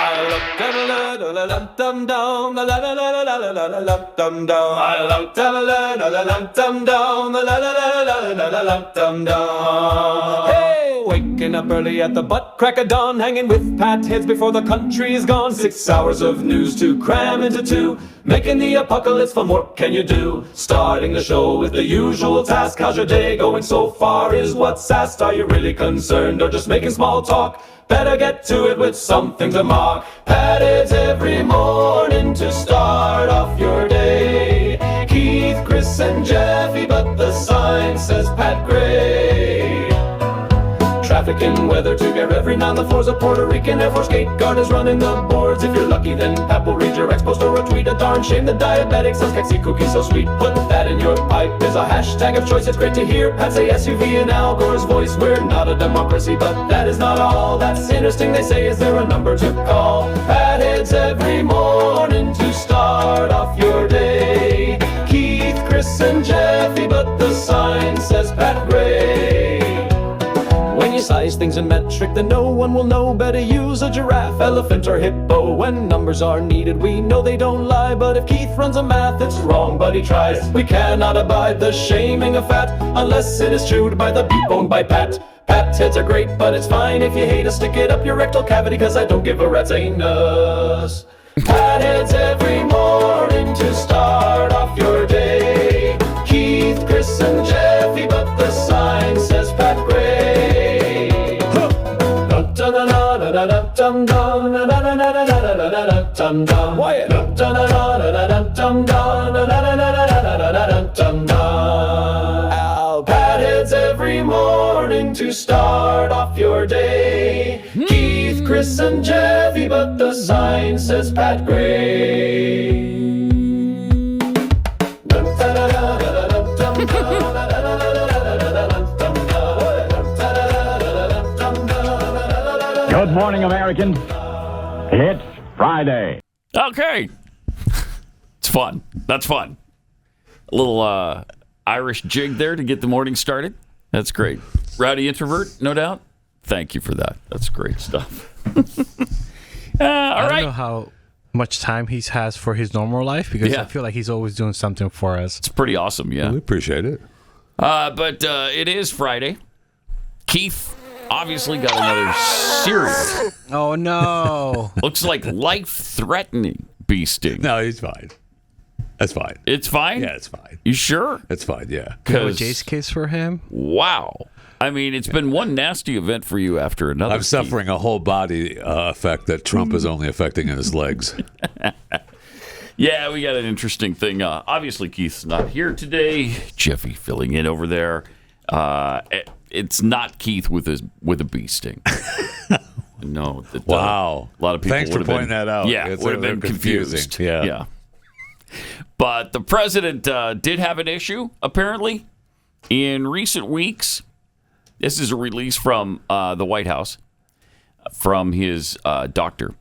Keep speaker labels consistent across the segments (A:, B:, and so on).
A: Hey, waking up early at the butt crack of dawn, hanging with pat heads before the country is gone. 6 hours of news to cram into 2, making the apocalypse fun. What can you do? Starting the show with the usual task. How's your day going so far? Is what's asked. Are you really concerned or just making small talk? Better get to it with something to mock. Pat heads every morning to start off your day. Keith, Chris, and Jeffy, but the sign says Pat Gray. Traffic and weather together every now and the floors of Puerto Rican Air Force Gate Guard is running the boards. If you're lucky, then Pat will read your ex post or a tweet. A darn shame the diabetic says Kexi cookies so sweet. Put that in your pipe is a hashtag of choice. It's great to hear Pat say SUV in Al Gore's voice. We're not a democracy, but that is not all. That's interesting, they say. Is there a number to call? Pat heads every morning to start off your day. Keith, Chris, and Jeffy, but the sign says Pat Gray. When you size things in metric, then no one will know. Better use a giraffe, elephant, or hippo. When numbers are needed, we know they don't lie. But if Keith runs a math, it's wrong, but he tries. We cannot abide the shaming of fat, unless it is chewed by the beef owned by Pat. Pat heads are great, but it's fine if you hate us. Stick it up your rectal cavity, cause I don't give a rat's anus. Pat heads every morning to start off your day. Keith, Chris, and Jeffy, but the sign says Pat Gray. Pat heads every morning to start off your day. Keith, Chris, and Jeffy, but the sign says Pat Gray.
B: Good morning, Americans. It's Friday.
C: Okay. It's fun. That's fun. A little Irish jig there to get the morning started. That's great. Rowdy Introvert, no doubt. Thank you for that. That's great stuff. All
D: I
C: right.
D: don't know how much time he has for his normal life because
C: Yeah.
D: I feel like he's always doing something for us.
C: It's pretty awesome, yeah.
E: We appreciate it.
C: But it is Friday. Keith obviously got another serious,
D: Oh, no.
C: looks like life-threatening bee sting.
E: No, he's fine. That's fine.
C: It's fine?
E: Yeah, it's fine.
C: You sure?
E: It's fine, yeah.
D: You have a
C: 'Cause-
D: Jace case for him?
C: Wow. I mean, it's been one nasty event for you after another.
E: I'm suffering a whole body effect that Trump is only affecting in his legs.
C: Yeah, we got an interesting thing. Obviously, Keith's not here today. Jeffy filling in over there. It's not Keith with a bee sting. No.
E: Wow.
C: A lot of people
E: Thanks for
C: would have
E: pointing
C: been,
E: that out.
C: Yeah,
E: It's
C: would have
E: a
C: been
E: little confusing.
C: confused.
E: Yeah.
C: But the president did have an issue, apparently, in recent weeks. This is a release from the White House, from his doctor.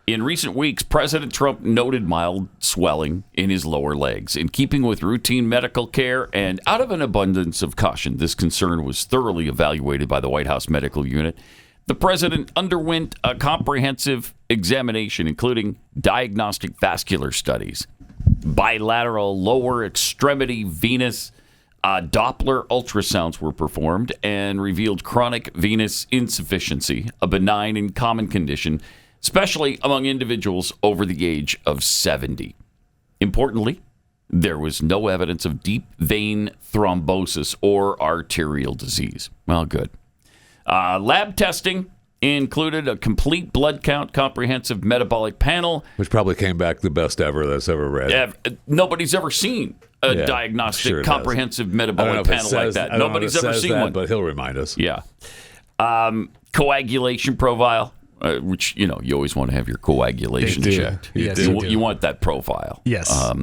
C: In recent weeks, President Trump noted mild swelling in his lower legs. In keeping with routine medical care and out of an abundance of caution, this concern was thoroughly evaluated by the White House medical unit. The president underwent a comprehensive examination, including diagnostic vascular studies, bilateral lower extremity venous Doppler ultrasounds were performed and revealed chronic venous insufficiency, a benign and common condition, especially among individuals over the age of 70. Importantly, there was no evidence of deep vein thrombosis or arterial disease. Well, good. Lab testing included a complete blood count, comprehensive metabolic panel.
E: Which probably came back the best ever that's ever read.
C: Nobody's ever seen a diagnostic,
E: sure
C: comprehensive metabolic panel like that. Nobody's ever seen one.
E: But he'll remind us.
C: Yeah. Coagulation profile, which, you always want to have your coagulation checked.
D: Yes,
C: You want that profile.
D: Yes.
C: A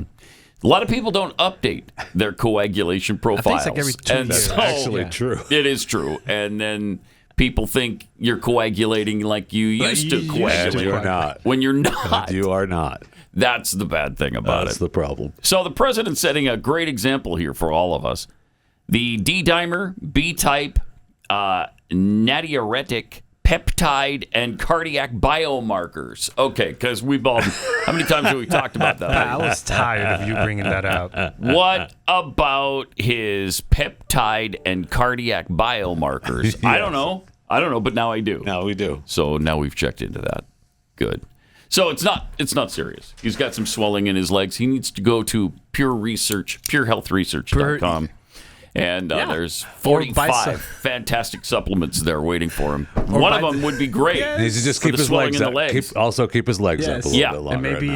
C: lot of people don't update their coagulation profiles.
D: I think it's like every 2 years.
E: That's actually true.
C: It is true. And then people think you're coagulating like you used to coagulate.
E: And you're not.
C: When you're not.
E: You are not.
C: That's the bad thing about
E: That's
C: it.
E: the problem.
C: So the president's setting a great example here for all of us. The D-dimer, B-type, natriuretic peptide and cardiac biomarkers. Okay, because we've all, how many times have we talked about that?
D: I was tired of you bringing that up.
C: What about his peptide and cardiac biomarkers?
E: Yes.
C: I don't know, but now I do.
E: Now we do.
C: So now we've checked into that. Good. So it's not serious. He's got some swelling in his legs. He needs to go to purehealthresearch.com. And there's 45 fantastic supplements there waiting for him. One of them would be great.
E: He needs to just keep his legs up. Keep his legs up a little bit longer.
D: And maybe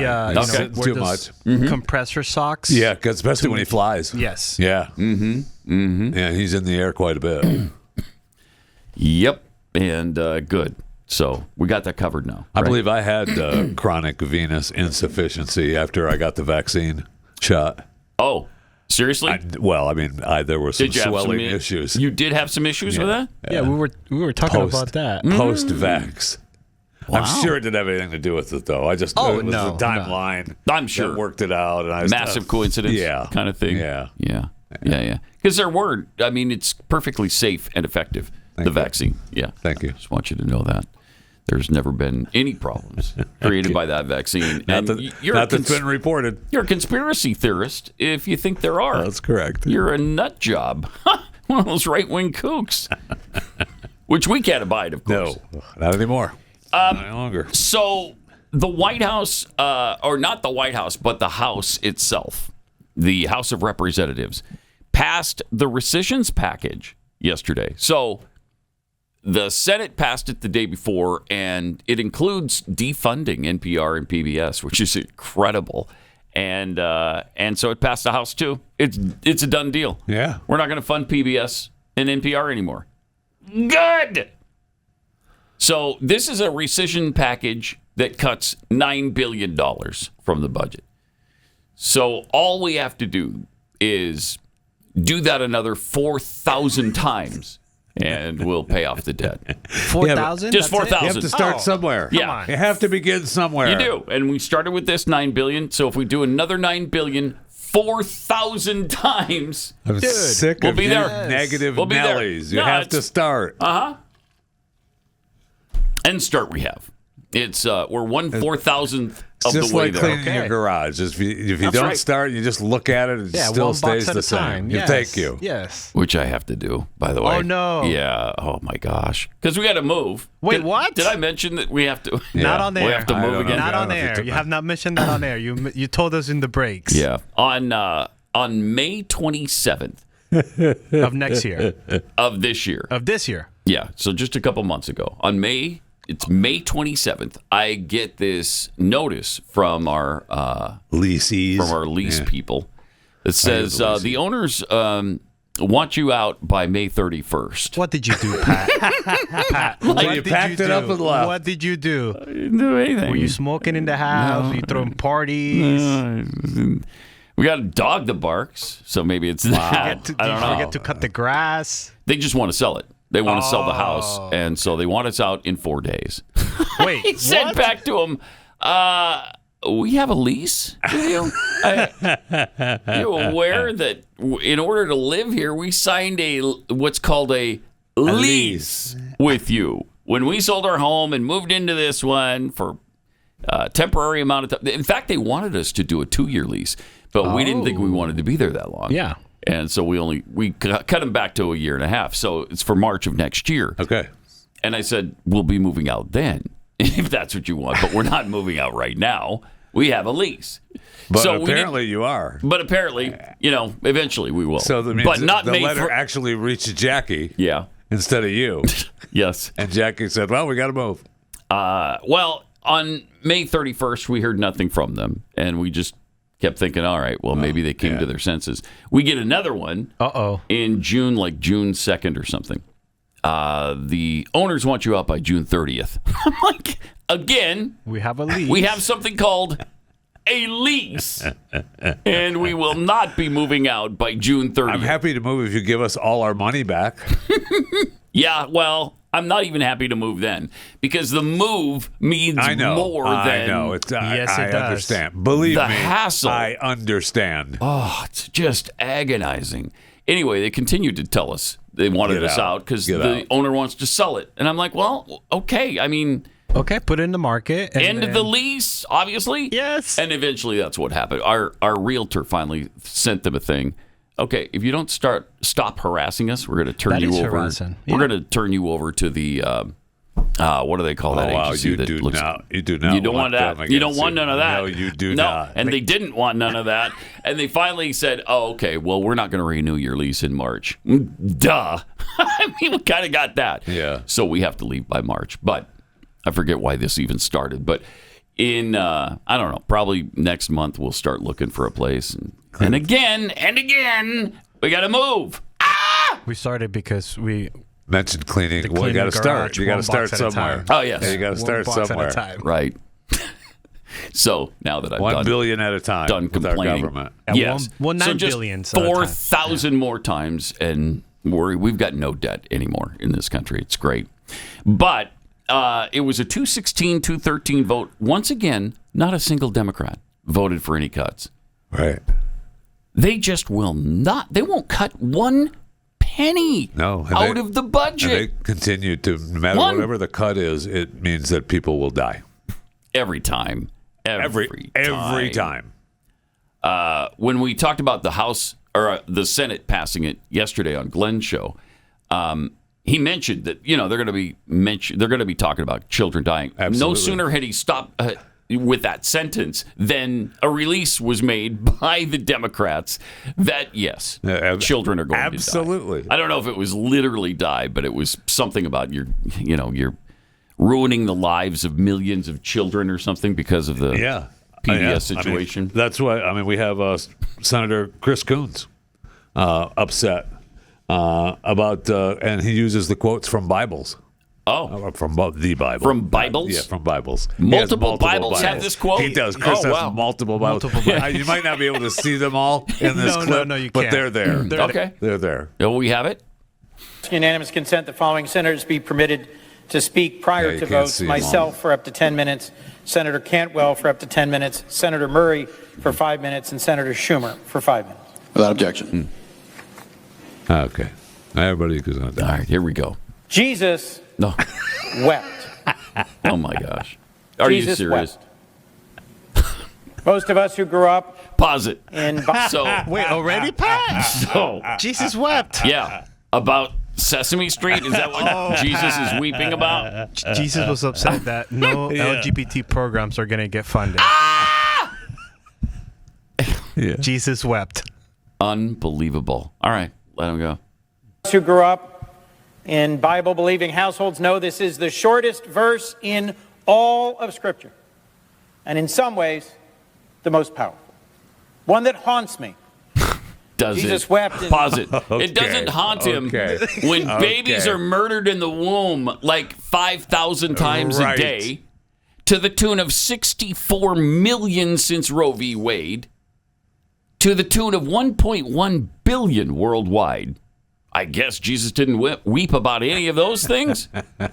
E: too much.
D: Compressor socks.
E: Yeah, 'cause especially when he flies.
D: Yes.
E: Yeah. Yeah, he's in the air quite a bit.
C: Yep. And good. So we got that covered now.
E: I believe I had chronic venous insufficiency after I got the vaccine shot.
C: Oh, seriously?
E: There were some swelling issues.
C: You did have some issues with that?
D: Yeah, we were talking about that.
E: Post-vax.
C: Wow.
E: I'm sure it didn't have anything to do with it, though. I just it was the timeline.
C: I'm sure.
E: That worked it out. And
C: Massive coincidence kind of thing.
E: Yeah.
C: Because their word, it's perfectly safe and effective, vaccine. Yeah.
E: Thank you.
C: Just want you to know that. There's never been any problems created by that vaccine.
E: Not that's been reported.
C: You're a conspiracy theorist if you think there are.
E: That's correct.
C: You're a nut job. One of those right-wing kooks. Which we can't abide, of course.
E: No, not anymore. Not any longer.
C: So the White House, or not the White House, but the House itself, the House of Representatives, passed the rescissions package yesterday. So the Senate passed it the day before, and it includes defunding NPR and PBS, which is incredible. And so it passed the House too. It's a done deal.
E: Yeah,
C: we're not going to fund PBS and NPR anymore. Good. So this is a rescission package that cuts $9 billion from the budget. So all we have to do is do that another 4,000 times. And we'll pay off the debt.
D: 4,000?
C: Just 4,000.
E: You have to start somewhere.
C: Yeah.
E: You have to begin somewhere.
C: You do. And we started with this $9 billion. So if we do another $9 billion 4,000 times,
E: I'm sick of negative Nellies. You have to start.
C: And start rehab. It's we're 1/4,000th of the way there.
E: Just like cleaning your garage. If you don't start, you just look at it. It still stays the same.
D: Yes.
E: Thank you.
D: Yes.
C: Which I have to do, by the way.
D: Oh no.
C: Yeah. Oh my gosh. Because we got to move.
D: Wait, what?
C: Did I mention that we have to?
D: Not on air.
C: We have to move again.
D: Not on air. You have not mentioned that on air. You told us in the breaks.
C: Yeah. On May 27th
D: of next year.
C: Of this year.
D: Of this year.
C: Yeah. So just a couple months ago, it's May 27th. I get this notice from our
E: leasees,
C: from our lease people that says the owners want you out by May 31st.
D: What did you do, Pat?
E: You packed it up and left.
D: What did you do?
C: I didn't do anything.
D: Were you smoking in the house? Were you throwing parties?
C: We got a dog that barks, so maybe it's that.
D: Did you forget to cut the grass?
C: They just want to sell it. They want to sell the house, and so they want us out in 4 days.
D: Wait,
C: he said back to him, we have a lease with you? You aware that in order to live here, we signed what's called a lease with you. When we sold our home and moved into this one for a temporary amount of time. In fact, they wanted us to do a 2-year lease, but we didn't think we wanted to be there that long.
D: Yeah.
C: And so we cut them back to a year and a half. So it's for March of next year.
E: Okay.
C: And I said, we'll be moving out then, if that's what you want. But we're not moving out right now. We have a lease.
E: But so apparently you are.
C: But apparently, eventually we will.
E: So that means
C: but not
E: the letter actually reached Jackie.
C: Yeah.
E: Instead of you.
C: Yes.
E: And Jackie said, well, we got to move.
C: Well, on May 31st, we heard nothing from them. And we just kept thinking, all right, well, maybe they came to their senses. We get another one in June, like June 2nd or something. The owners want you out by June 30th. I'm like, again,
D: we have a lease.
C: We have something called a lease. And we will not be moving out by June 30th.
E: I'm happy to move if you give us all our money back.
C: Yeah, well, I'm not even happy to move then because the move means more than
E: I know.
D: Yes, it does.
E: Understand. Believe
C: the
E: me,
C: hassle.
E: I understand.
C: Oh, it's just agonizing. Anyway, they continued to tell us they wanted
E: Get
C: us
E: out.
C: out because
E: Get
C: the
E: out.
C: owner wants to sell it. And I'm like, well, okay. I mean,
D: Okay, put it in the market. And
C: end of the lease, obviously.
D: Yes.
C: And eventually that's what happened. Our realtor finally sent them a thing. Okay, if you don't stop harassing us, we're going to turn
D: That
C: you
D: is
C: over.
D: harassing.
C: We're
D: Yeah.
C: going to turn you over to the what do they call that
E: wow,
C: agency?
E: you
C: that
E: do
C: looks,
E: not. You do not.
C: You don't want
E: them
C: that. You don't
E: against
C: want none of that.
E: No, you do
C: no.
E: not.
C: And they didn't want none of that. And they finally said, "Oh, okay. Well, we're not going to renew your lease in March." Duh. I mean, we kind of got that.
E: Yeah.
C: So we have to leave by March. But I forget why this even started. But in I don't know, probably next month we'll start looking for a place. And again, we got to move.
D: We started because we
E: mentioned cleaning. Well, you
D: cleaning
E: got to
D: the
E: start.
D: garage
E: You got to
D: one
E: start
D: box at a
E: somewhere.
D: time.
C: Oh, yes.
E: Yeah, you got to start
D: One box
E: somewhere.
D: at a time.
C: Right. So now that I've
E: 1 billion at a time
C: done
E: with our
C: complaining.
E: government.
D: Yeah,
C: Yes.
D: one
C: so
D: 9
C: just
D: billion at a time.
C: 4,000 more times, and we've got no debt anymore in this country. It's great. But it was a 216-213 vote. Once again, not a single Democrat voted for any cuts.
E: Right.
C: They just will not. They won't cut one penny
E: No. and
C: out
E: they-
C: of the
E: And
C: budget.
E: they continue to, no matter
C: One.
E: whatever the cut is, it means that people will die.
C: Every time.
E: Every time.
C: When we talked about the House or the Senate passing it yesterday on Glenn's show, he mentioned that they're going to be talking about children dying.
E: Absolutely.
C: No sooner had he stopped with that sentence than a release was made by the Democrats that yes, children are going
E: absolutely.
C: to die. I don't know if it was literally die, but it was something about you're ruining the lives of millions of children or something because of the PBS situation.
E: That's why, we have Senator Chris Coons upset about, and he uses the quotes from Bibles. From the Bible.
C: From Bibles?
E: Yeah, from Bibles. He has
C: Multiple Bibles have this quote?
E: He does. Chris has
C: wow.
E: multiple Bibles. You might not be able to see them all in this clip,
D: no, you
E: but
D: can't.
E: they're there.
C: Okay.
E: They're there.
C: Oh, we have it?
F: Unanimous consent, the following senators be permitted to speak prior
E: Yeah, you
F: to
E: can't
F: votes.
E: see 'em all.
F: Myself for up to 10 minutes, Senator Cantwell for up to 10 minutes, Senator Murray for 5 minutes, and Senator Schumer for 5 minutes.
G: Without objection.
E: Okay. Everybody goes on
C: All
E: that.
C: right, here we go.
F: Jesus
C: No.
F: wept.
C: Oh, my gosh. Are
F: Jesus
C: you serious?
F: wept. Most of us who grew up
C: Pause it.
F: in...
C: So,
D: Wait, already, Pat?
C: so,
D: Jesus wept.
C: yeah, about Sesame Street? Is that what Jesus is weeping about?
D: Jesus was upset that no LGBT programs are going to get funded.
E: Yeah.
D: Jesus wept.
C: Unbelievable. All right, let him go.
F: who grew up in Bible-believing households know this is the shortest verse in all of Scripture, and in some ways, the most powerful. One that haunts me.
C: Does
F: Jesus
C: it?
F: wept.
C: Pause it.
E: Okay,
C: It doesn't haunt him
E: okay,
C: when babies
E: okay.
C: are murdered in the womb like 5,000 times
E: Right.
C: a day, to the tune of 64 million since Roe v. Wade, to the tune of 1.1 billion worldwide. I guess Jesus didn't weep about any of those things?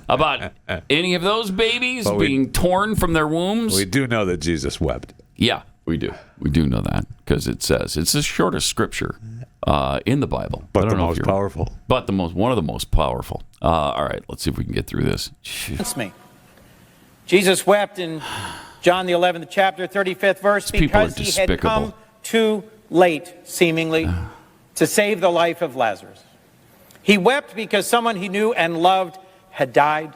C: About any of those babies
E: But we-
C: being torn from their wombs?
E: We do know that Jesus wept.
C: Yeah, we do. We do know that because it says it's the shortest scripture in the Bible. I
E: But
C: don't
E: the
C: know if
E: most
C: you're-
E: powerful.
C: But one of the most powerful. All right, let's see if we can get through this.
F: Haunts me. Jesus wept in John the 11th chapter, 35th verse,
C: people are
F: because he had
C: despicable.
F: come too late, seemingly, to save the life of Lazarus. He wept because someone he knew and loved had died,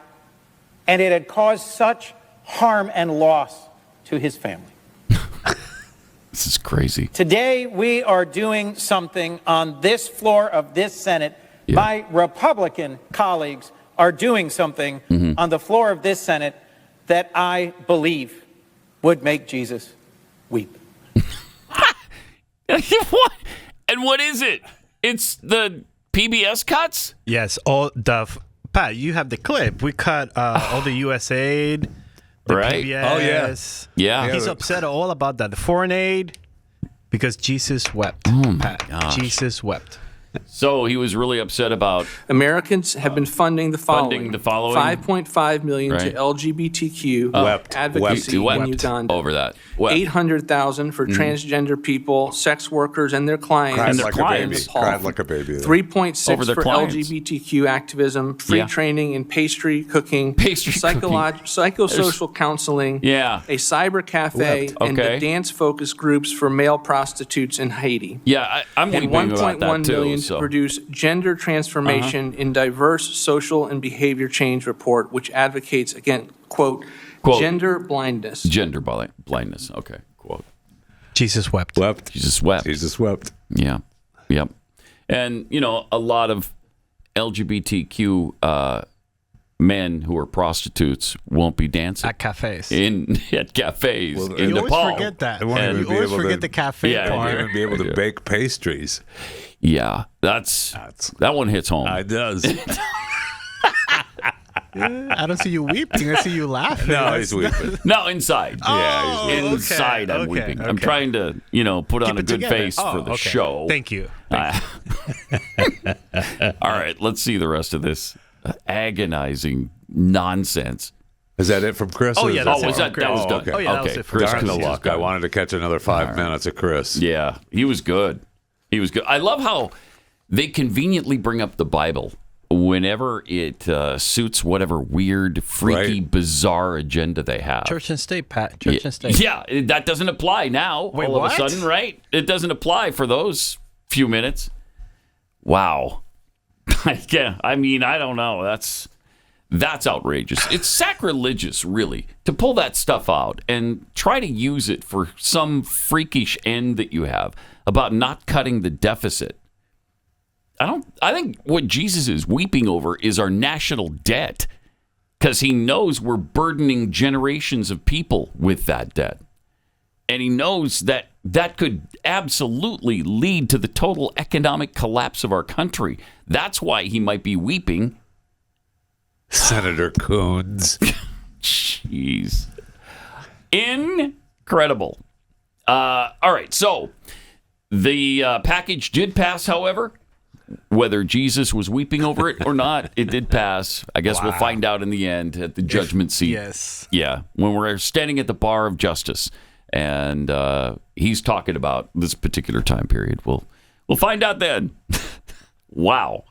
F: and it had caused such harm and loss to his family.
C: This is crazy.
F: Today, we are doing something on this floor of this Senate.
C: Yeah.
F: My Republican colleagues are doing something on the floor of this Senate that I believe would make Jesus weep.
C: What? And what is it? It's the PBS cuts?
D: Yes, Pat, you have the clip. We cut all the USAID, the
C: Right.
D: PBS.
E: Oh, yeah.
C: Yeah.
D: He's upset all about that, the foreign aid, because Jesus wept. Pat.
C: gosh.
D: Jesus wept.
C: So he was really upset about
G: Americans have been funding the following: 5.5 million to LGBTQ advocacy in Uganda.
C: Over that.
G: 800,000 for transgender people, sex workers, and their clients.
E: Cried
C: And their
E: like
C: clients.
E: a baby. Cried like a baby.
G: 3.6
C: their
G: for
C: clients.
G: LGBTQ activism, free
C: Yeah.
G: training in pastry cooking, psychosocial counseling,
C: Yeah.
G: a cyber cafe,
C: Wept.
G: and
C: Okay.
G: the dance focus groups for male prostitutes in Haiti.
C: Yeah, I'm
G: And
C: weeping about
G: 1.1
C: that
G: million
C: too.
G: to produce gender transformation in diverse social and behavior change report, which advocates, again, quote, gender blindness.
C: Gender blindness. Okay, quote.
D: Jesus wept.
E: Wept.
C: Jesus wept.
E: Jesus wept.
C: Yeah. Yep. And, a lot of LGBTQ men who are prostitutes won't be dancing
D: At cafes.
C: at cafes
E: Well,
C: in
D: you
C: Nepal.
D: always forget that.
E: They won't
C: And-
E: even
D: You
E: be
D: always
E: able
D: forget
E: to,
D: the cafe
C: Yeah,
E: won't
D: part.
E: even be able to bake pastries.
C: Yeah, that one hits home.
E: It does.
D: I don't see you weeping. I see you laughing.
E: No, he's weeping.
C: No, inside.
E: Yeah, he's weeping.
C: Inside, I'm weeping. I'm trying to, put on
D: Keep
C: a
D: it
C: good
D: together.
C: face for the
D: Okay.
C: show.
D: Thank you.
C: All right, let's see the rest of this agonizing nonsense.
E: Is that it from Chris?
D: Oh,
E: or
D: yeah,
E: is
D: that's
C: that was
D: it.
C: that was done.
E: okay.
D: Oh, yeah, that
C: okay,
D: was it for
C: Chris
E: Darn the
C: Coons is
E: luck. I
C: done.
E: wanted to catch another 5 minutes of Chris.
C: Yeah, he was good. He was good. I love how they conveniently bring up the Bible whenever it suits whatever weird, freaky,
E: Right.
C: bizarre agenda they have.
D: Church and state, Pat. Church and state.
C: Yeah, that doesn't apply now.
D: Wait,
C: all of
D: what?
C: a sudden, right? It doesn't apply for those few minutes. Wow. Yeah, I mean, I don't know. That's outrageous. It's sacrilegious, really, to pull that stuff out and try to use it for some freakish end that you have about not cutting the deficit. I think what Jesus is weeping over is our national debt, because he knows we're burdening generations of people with that debt. And he knows that that could absolutely lead to the total economic collapse of our country. That's why he might be weeping.
E: Senator Coons.
C: Jeez. Incredible. All right, so the package did pass, however. Whether Jesus was weeping over it or not, it did pass. I guess we'll find out in the end at the judgment seat.
D: Yes.
C: Yeah, when we're standing at the bar of justice, and he's talking about this particular time period. We'll find out then. Wow,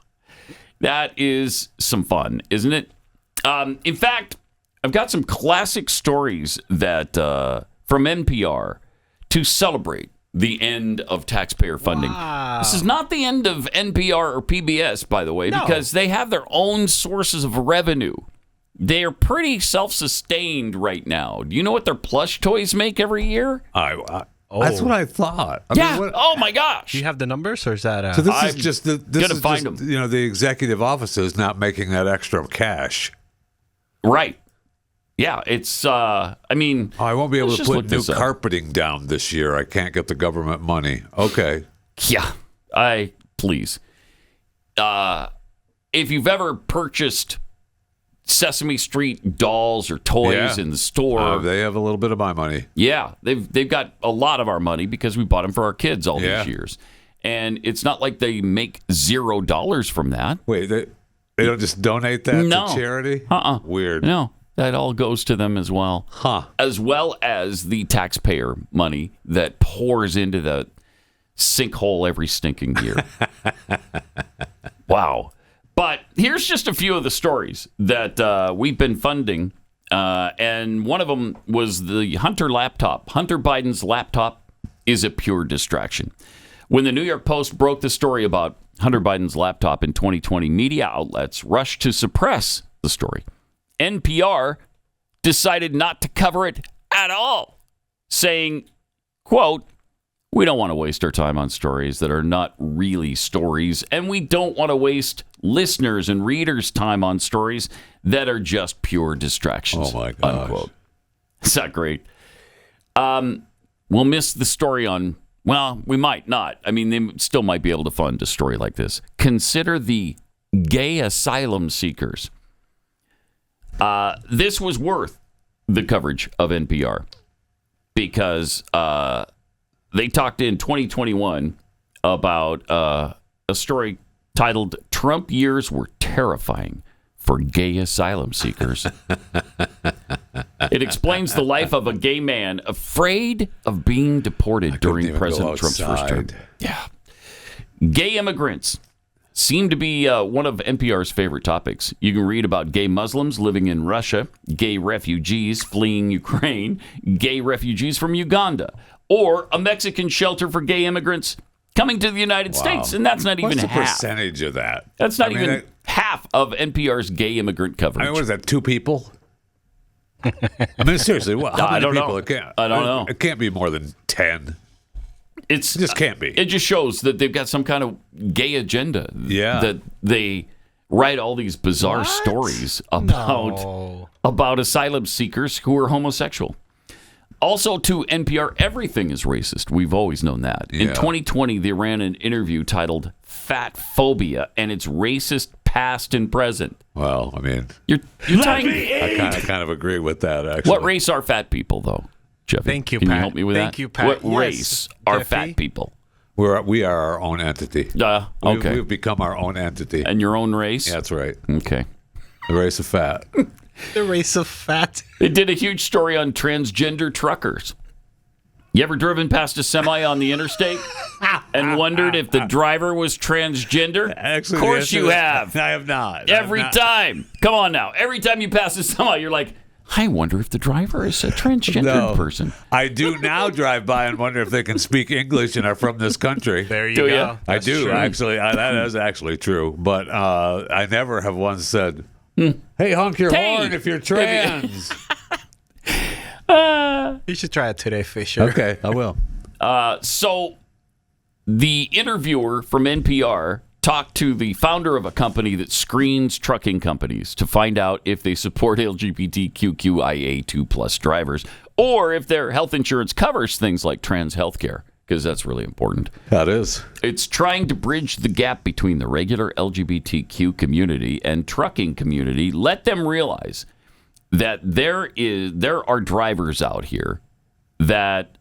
C: that is some fun, isn't it? In fact, I've got some classic stories that from NPR to celebrate the end of taxpayer funding.
D: Wow.
C: This is not the end of NPR or PBS, by the way,
D: No.
C: because they have their own sources of revenue. They are pretty self-sustained right now. Do you know what their plush toys make every year?
E: That's what I thought. I
C: Yeah.
E: mean, what-
C: Oh my gosh.
D: Do you have the numbers, or is that?
E: so this
C: I'm
E: is just this
C: gonna
E: is
C: find
E: just,
C: them.
E: the executive offices not making that extra cash.
C: Right. Yeah. It's. I mean.
E: I won't be able
C: let's
E: to
C: just
E: put
C: look
E: new
C: this up.
E: carpeting down this year. I can't get the government money. Okay.
C: Yeah. Please. If you've ever purchased Sesame Street dolls or toys in the store,
E: They have a little bit of my money.
C: yeah, they've got a lot of our money because we bought them for our kids all
E: Yeah.
C: these years, and it's not like they make $0 from that.
E: Wait, they don't just donate that
C: No.
E: to charity? Weird.
C: No, that all goes to them as well.
E: Huh.
C: As well as the taxpayer money that pours into the sinkhole every stinking year. Wow. But here's just a few of the stories that we've been funding. And one of them was the Hunter laptop. Hunter Biden's laptop is a pure distraction. When the New York Post broke the story about Hunter Biden's laptop in 2020, media outlets rushed to suppress the story. NPR decided not to cover it at all, saying, quote, "We don't want to waste our time on stories that are not really stories, and we don't want to waste listeners' and readers' time on stories that are just pure distractions."
E: Oh, my gosh.
C: Unquote. Is that great? We'll miss the story on, well, we might not. I mean, they still might be able to fund a story like this. Consider the gay asylum seekers. This was worth the coverage of NPR because they talked in 2021 about a a story titled "Trump Years Were Terrifying for Gay Asylum Seekers." It explains the life of a gay man afraid of being deported during President Trump's first term. Yeah. Gay immigrants seem to be one of NPR's favorite topics. You can read about gay Muslims living in Russia, gay refugees fleeing Ukraine, gay refugees from Uganda, or a Mexican shelter for gay immigrants coming to the United States. And that's not even
E: What's the
C: half.
E: percentage of that?
C: That's not even half of NPR's gay immigrant coverage.
E: I mean, what is that, 2 people? I mean, seriously, what? How many people?
C: I don't know.
E: It can't be more than 10. It just can't be.
C: It just shows that they've got some kind of gay agenda.
E: Yeah.
C: That they write all these bizarre stories about asylum seekers who are homosexual. Also, to NPR, everything is racist. We've always known that. In 2020, they ran an interview titled "Fat Phobia," and it's racist past and present.
E: Well, I mean,
C: you're tying.
E: I kind of agree with that, actually.
C: What race are fat people, though, Jeff?
D: Thank you,
C: Can
D: Pat.
C: you help me with
D: Thank
C: that?
D: you, Pat.
C: What
D: Yes,
C: race are
D: Duffy.
C: fat people?
E: We are our own entity.
C: Okay.
E: We've become our own entity.
C: And your own race?
E: That's right.
C: Okay.
E: The race of fat.
D: The race of fat.
C: They did a huge story on transgender truckers. You ever driven past a semi on the interstate and wondered if the driver was transgender?
E: Actually,
C: of course you have.
E: I have not.
C: Every time. Come on now. Every time you pass a semi, you're like, I wonder if the driver is a transgendered person.
E: I do now drive by and wonder if they can speak English and are from this country.
D: There you
C: Do
D: go.
C: ya?
E: I do, actually. That is actually true. But I never have once said, hey, honk your horn if you're trans.
D: You should try it today, Fisher.
E: Okay, I will.
C: So the interviewer from NPR talked to the founder of a company that screens trucking companies to find out if they support LGBTQIA2+ drivers or if their health insurance covers things like trans health care, because that's really important.
E: That is.
C: It's trying to bridge the gap between the regular LGBTQ community and trucking community, let them realize that there are drivers out here that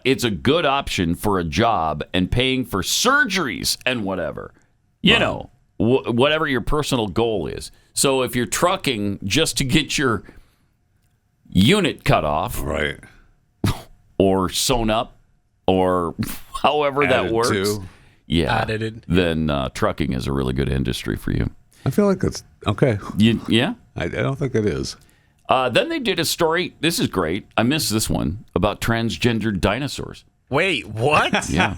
C: it's a good option for a job and paying for surgeries and whatever. You know, whatever your personal goal is. So if you're trucking just to get your unit cut off,
E: Right.
C: or sewn up, or however that
E: Added
C: works,
E: to.
C: then trucking is a really good industry for you.
E: I feel like that's okay.
C: Yeah.
E: I don't think it is.
C: Then they did a story. This is great. I missed this one about transgendered dinosaurs.
D: Wait, what?
C: Yeah.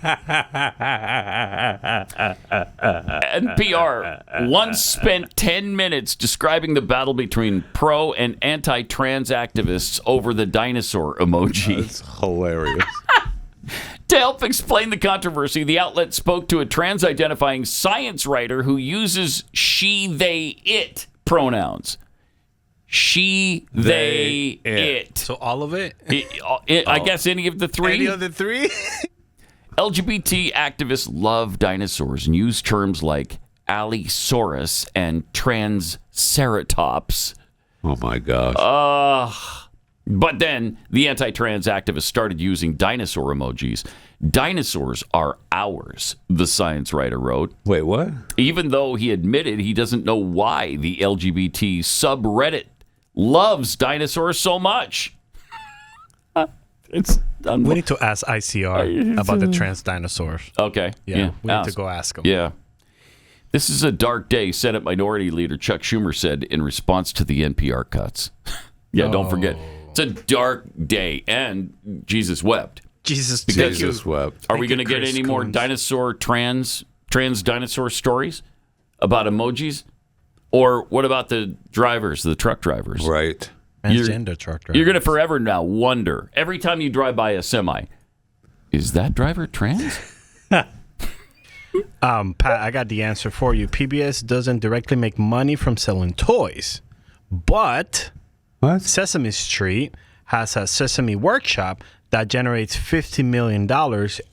C: NPR once spent 10 minutes describing the battle between pro and anti-trans activists over the dinosaur emoji.
E: It's hilarious.
C: To help explain the controversy, the outlet spoke to a trans-identifying science writer who uses she, they, it pronouns. She, they, it.
D: So all of it?
C: I guess any of the three.
D: Any of the three?
C: LGBT activists love dinosaurs and use terms like Allosaurus and Transceratops.
E: Oh, my gosh.
C: But then the anti-trans activists started using dinosaur emojis. Dinosaurs are ours, the science writer wrote.
E: Wait, what?
C: Even though he admitted he doesn't know why the LGBT subreddit loves dinosaurs so much. It's
D: We need to ask ICR about the trans dinosaurs.
C: okay.
D: Yeah, we need to go ask them.
C: Yeah. This is a dark day, Senate Minority Leader Chuck Schumer said in response to the NPR cuts. Don't forget. It's a dark day, and Jesus wept.
D: Jesus
E: wept.
C: Are we going to get any more dinosaur trans dinosaur stories about emojis? Or what about the drivers, the truck drivers?
E: Right.
D: Transgender truck driver.
C: You're going to forever now wonder, every time you drive by a semi, is that driver trans?
D: Pat, I got the answer for you. PBS doesn't directly make money from selling toys, but
E: What?
D: Sesame Street has a Sesame Workshop that generates $50 million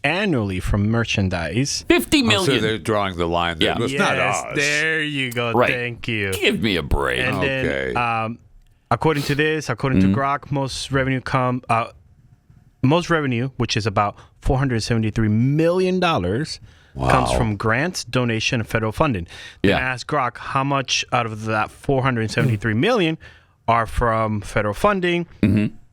D: annually from merchandise.
C: $50
E: So
C: million.
E: they're drawing the line there.
C: Yeah.
E: It's not us.
D: There you go.
C: Right.
D: Thank you.
C: Give me a break.
D: And
E: Okay.
D: then, according to Grok, most revenue, which is about $473 million, comes from grants, donation, and federal funding. Then I asked Grok how much out of that $473 million are from federal funding.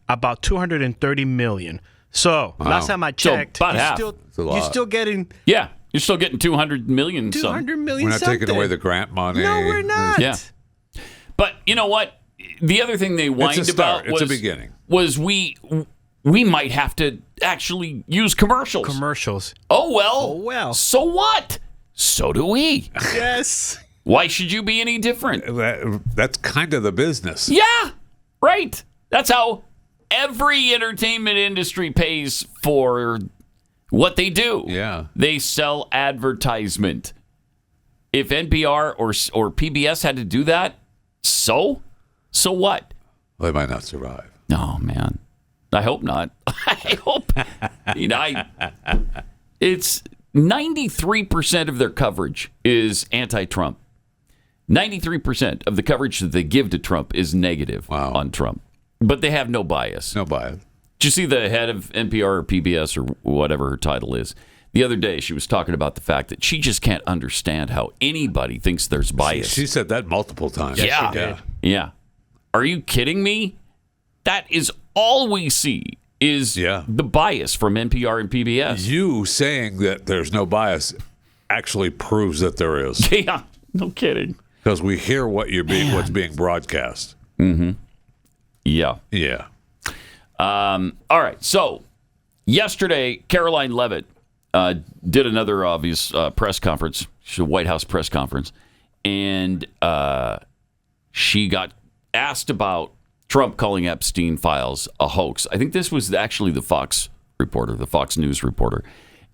D: About $230 million. So last time I checked,
C: so about half.
D: You're still getting.
C: Yeah, you're still getting $200 million.
D: $200 million.
E: We're not taking away the grant money.
D: No, we're not.
C: Yeah. But you know what? The other thing they whined about
E: It's a beginning.
C: Was we might have to actually use commercials. Oh well. So what? So do we.
D: Yes.
C: Why should you be any different?
E: That's kind of the business.
C: Yeah. Right. That's how every entertainment industry pays for what they do.
E: Yeah.
C: They sell advertisement. If NPR or PBS had to do that, so what?
E: Well, they might not survive.
C: Oh, man. I hope not. I hope. It's 93% of their coverage is anti-Trump. 93% of the coverage that they give to Trump is negative on Trump. But they have no bias.
E: No bias.
C: Did you see the head of NPR or PBS or whatever her title is? The other day, she was talking about the fact that she just can't understand how anybody thinks there's bias.
E: She said that multiple times.
C: Yeah.
E: She did.
C: Yeah. Are you kidding me? That is all we see is the bias from NPR and PBS.
E: You saying that there's no bias actually proves that there is.
C: Yeah. No kidding.
E: Because we hear what's being broadcast.
C: Mm-hmm. Yeah.
E: Yeah.
C: All right. So yesterday, Karoline Leavitt did another obvious press conference, a White House press conference, and she got asked about Trump calling Epstein files a hoax. I think this was actually the Fox News reporter.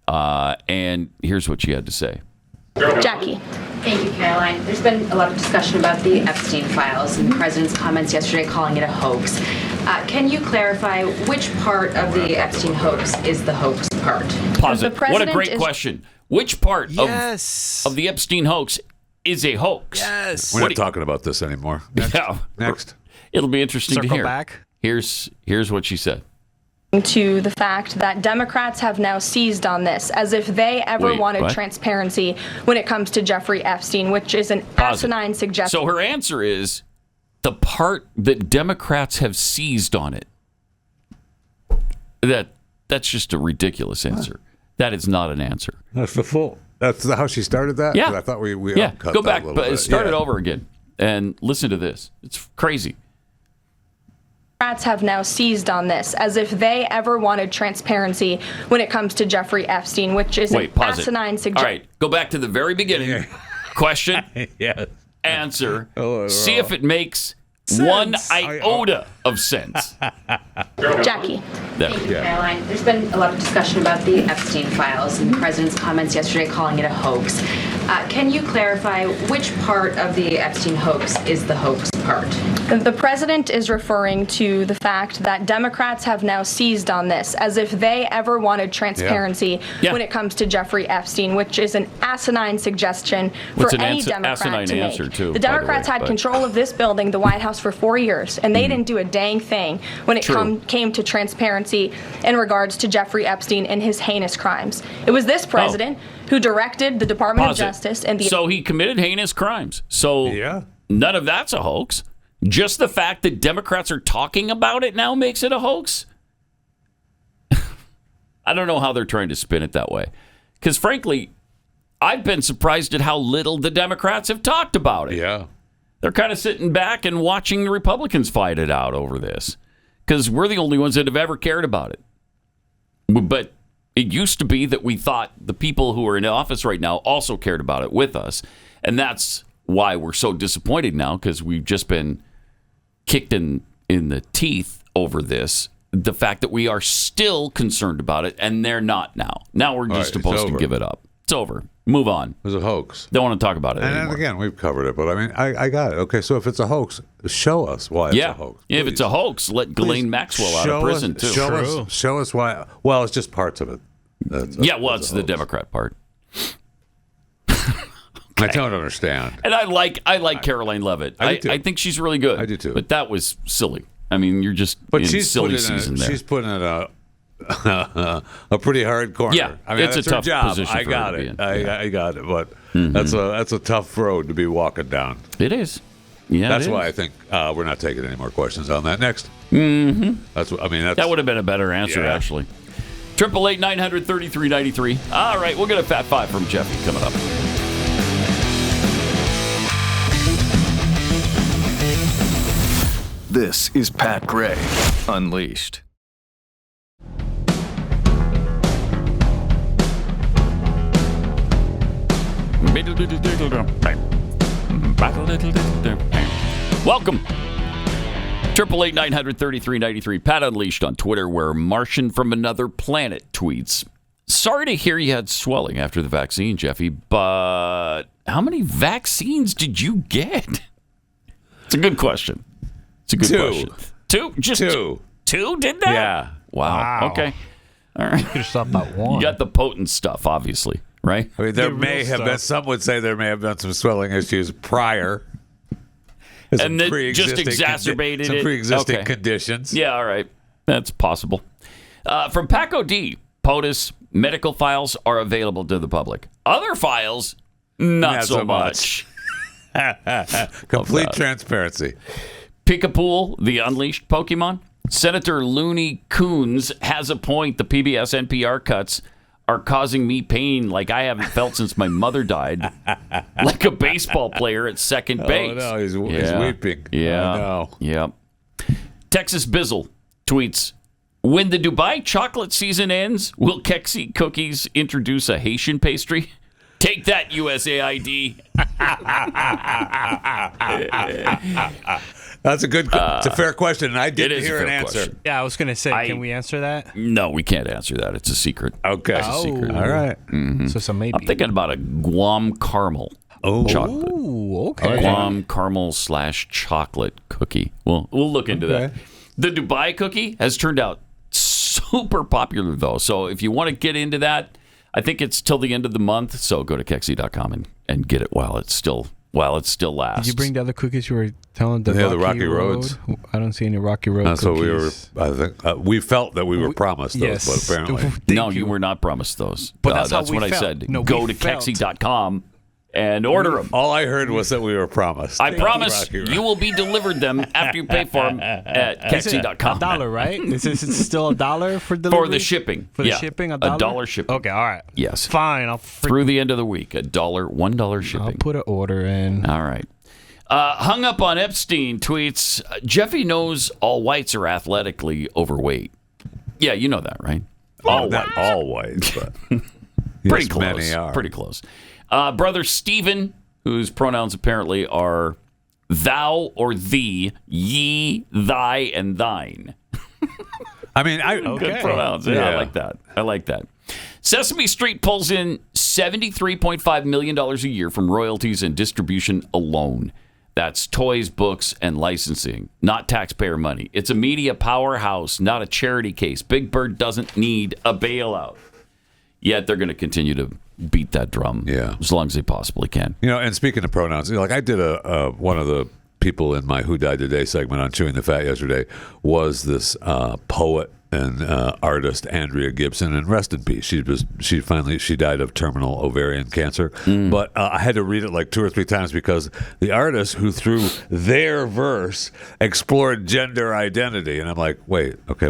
C: And here's what she had to say.
H: Jackie. Thank you, Caroline. There's been a lot of discussion about the Epstein files and the president's comments yesterday calling it a hoax. Can you clarify which part of the Epstein hoax is the hoax part?
C: Pause it. What a great question. Which part of the Epstein hoax is a hoax?
D: Yes.
E: We're not talking about this anymore. Next.
C: Yeah.
E: Next.
C: It'll be interesting to hear.
D: Back.
C: Here's what she said.
H: To the fact that Democrats have now seized on this as if they ever wanted transparency when it comes to Jeffrey Epstein, which is an asinine suggestion.
C: So her answer is the part that Democrats have seized on it. That's just a ridiculous answer. That is not an answer.
E: That's That's how she started that?
C: Yeah.
E: I thought we cut
C: go
E: that
C: back,
E: a little bit.
C: start it over again and listen to this. It's crazy.
H: Democrats have now seized on this as if they ever wanted transparency when it comes to Jeffrey Epstein, which is an asinine suggestion.
C: All right, go back to the very beginning. Question, answer, see if it makes one iota of sense.
H: Jackie.
C: Thank
H: you, Caroline. There's been a lot of discussion about the Epstein files and the president's comments yesterday calling it a hoax. Can you clarify which part of the Epstein hoax is the hoax part? The president is referring to the fact that Democrats have now seized on this as if they ever wanted transparency when it comes to Jeffrey Epstein, which is an asimine suggestion for any Democrat to make. The Democrats had control of this building, the White House, for 4 years, and they didn't do a dang thing when it came to transparency in regards to Jeffrey Epstein and his heinous crimes. It was this president who directed the Department of Justice and the...
C: So he committed heinous crimes. So none of that's a hoax. Just the fact that Democrats are talking about it now makes it a hoax? I don't know how they're trying to spin it that way. Because frankly, I've been surprised at how little the Democrats have talked about it.
E: Yeah.
C: They're kind of sitting back and watching the Republicans fight it out over this. Because we're the only ones that have ever cared about it. But it used to be that we thought the people who are in office right now also cared about it with us. And that's why we're so disappointed now, because we've just been kicked in the teeth over this. The fact that we are still concerned about it, and they're not now. Now we're just supposed to give it up. It's over. Move on.
E: It was a hoax.
C: Don't want to talk about it
E: and
C: anymore.
E: again, we've covered it, but I mean, I got it. Okay, so if it's a hoax, show us why it's a hoax.
C: Yeah, if it's a hoax, let Ghislaine Maxwell out of prison, too.
E: Show us why. Well, it's just parts of it.
C: It's the Democrat part.
E: I don't understand.
C: And I like Karoline Leavitt. I think she's really good.
E: I do too.
C: But that was silly. I mean, you're just in silly season there.
E: She's putting in a pretty hard corner.
C: Yeah,
E: I mean,
C: it's
E: that's
C: a
E: her
C: tough
E: job.
C: position
E: I
C: for
E: got
C: her to be
E: it.
C: in.
E: I got it. But that's a tough road to be walking down.
C: It is. Yeah,
E: That's
C: it
E: why I
C: is.
E: think we're not taking any more questions on that. Next. Mm-hmm.
C: That would have been a better answer,
E: Yeah.
C: actually. 888-900-3393. All right, we'll get a Fat Five from Jeffy coming up.
I: This is Pat Gray Unleashed.
C: Welcome. 888-900-3393. Pat Unleashed on Twitter, where Martian from another planet tweets. Sorry to hear you had swelling after the vaccine, Jeffy, but how many vaccines did you get? It's a good question. It's a good question. Two? Just
E: Two.
C: Two did that?
E: Yeah.
C: Wow. Okay. All right.
D: Could have stopped at one.
C: You got the potent stuff, obviously, right?
E: I mean, there may have been, some would say there may have been some swelling issues prior.
C: And that just exacerbated
E: some
C: it?
E: pre-existing
C: Okay.
E: conditions.
C: Yeah, all right. That's possible. From Paco D, POTUS medical files are available to the public. Other files, not so much.
E: Complete transparency.
C: Pikapool, the unleashed Pokemon. Senator Looney Coons has a point. The PBS NPR cuts are causing me pain like I haven't felt since my mother died. Like a baseball player at second base.
E: Oh, no, he's weeping.
C: Yeah.
E: Oh, no.
C: Yep. Texas Bizzle tweets, when the Dubai chocolate season ends, will Kexi Cookies introduce a Haitian pastry? Take that, USAID.
E: That's a good. It's a fair question, and I
C: It
E: didn't
C: is a
E: hear an
C: fair
E: answer.
C: question.
D: Yeah, I was going to say, can we answer that?
C: No, we can't answer that. It's a secret.
E: Okay.
C: It's a secret.
E: All right.
D: So it's a maybe.
C: I'm thinking about a Guam caramel chocolate.
D: Ooh, okay.
C: Guam caramel / chocolate cookie. We'll look into that. The Dubai cookie has turned out super popular, though. So if you want to get into that, I think it's till the end of the month. So go to Kexi.com and get it while it still lasts.
D: Did you bring the other cookies you were telling? The
E: Rocky Roads.
D: I don't see any Rocky Road
E: That's
D: cookies.
E: what we were. I think we felt that we were promised those,
D: Yes.
E: but apparently,
C: No, you were not promised those.
D: But that's how we
C: what I
D: felt.
C: said.
D: No,
C: go
D: we
C: to
D: felt.
C: Kexi.com and order them.
E: all I heard was that we were promised.
C: I promise
E: Rocky Road.
C: you will be delivered them after you pay for them at Kexi.com.
D: $1, right? Is it still $1 for delivery?
C: For the shipping.
D: For the
C: Yeah.
D: shipping,
C: $1 shipping.
D: Okay, all right.
C: Yes.
D: Fine.
C: Through the end of the week, $1 shipping.
D: I'll put an order in.
C: All right. Hung up on Epstein tweets, Jeffy knows all whites are athletically overweight. Yeah, you know that, right?
E: Not all whites, but
C: Pretty
E: yes,
C: close.
E: many are.
C: Pretty close. Brother Stephen, whose pronouns apparently are thou or thee, ye, thy, and thine.
E: I mean,
C: Good pronouns. Yeah, I like that. Sesame Street pulls in $73.5 million a year from royalties and distribution alone. That's toys, books, and licensing, not taxpayer money. It's a media powerhouse, not a charity case. Big Bird doesn't need a bailout. Yet they're going to continue to beat that drum as long as they possibly can.
E: You know, and speaking of pronouns, like I did one of the people in my Who Died Today segment on Chewing the Fat yesterday was this poet and artist Andrea Gibson, and rest in peace. She died of terminal ovarian cancer. But I had to read it like 2 or 3 times because the artist who threw their verse explored gender identity, and I'm like, wait, okay,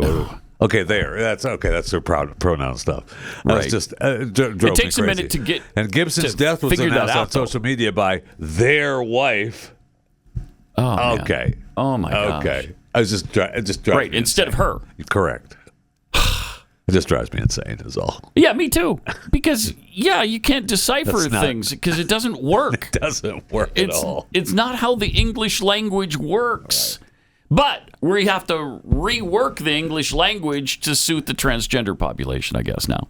E: okay, that's their pronoun stuff. That's
C: Right.
E: just
C: It
E: drove
C: takes
E: me
C: a
E: crazy.
C: minute to get
E: And Gibson's
C: to
E: death was
C: figure that
E: announced on
C: out, though.
E: social media by their wife.
C: Oh, man.
E: Okay.
C: Oh, my gosh.
E: Okay. I was it just drives
C: Right,
E: me
C: instead of her.
E: Correct. It just drives me insane, is all.
C: Yeah, me too. Because, you can't decipher
E: That's not-
C: things because it doesn't work.
E: It doesn't work at all.
C: It's not how the English language works. But we have to rework the English language to suit the transgender population, I guess, now.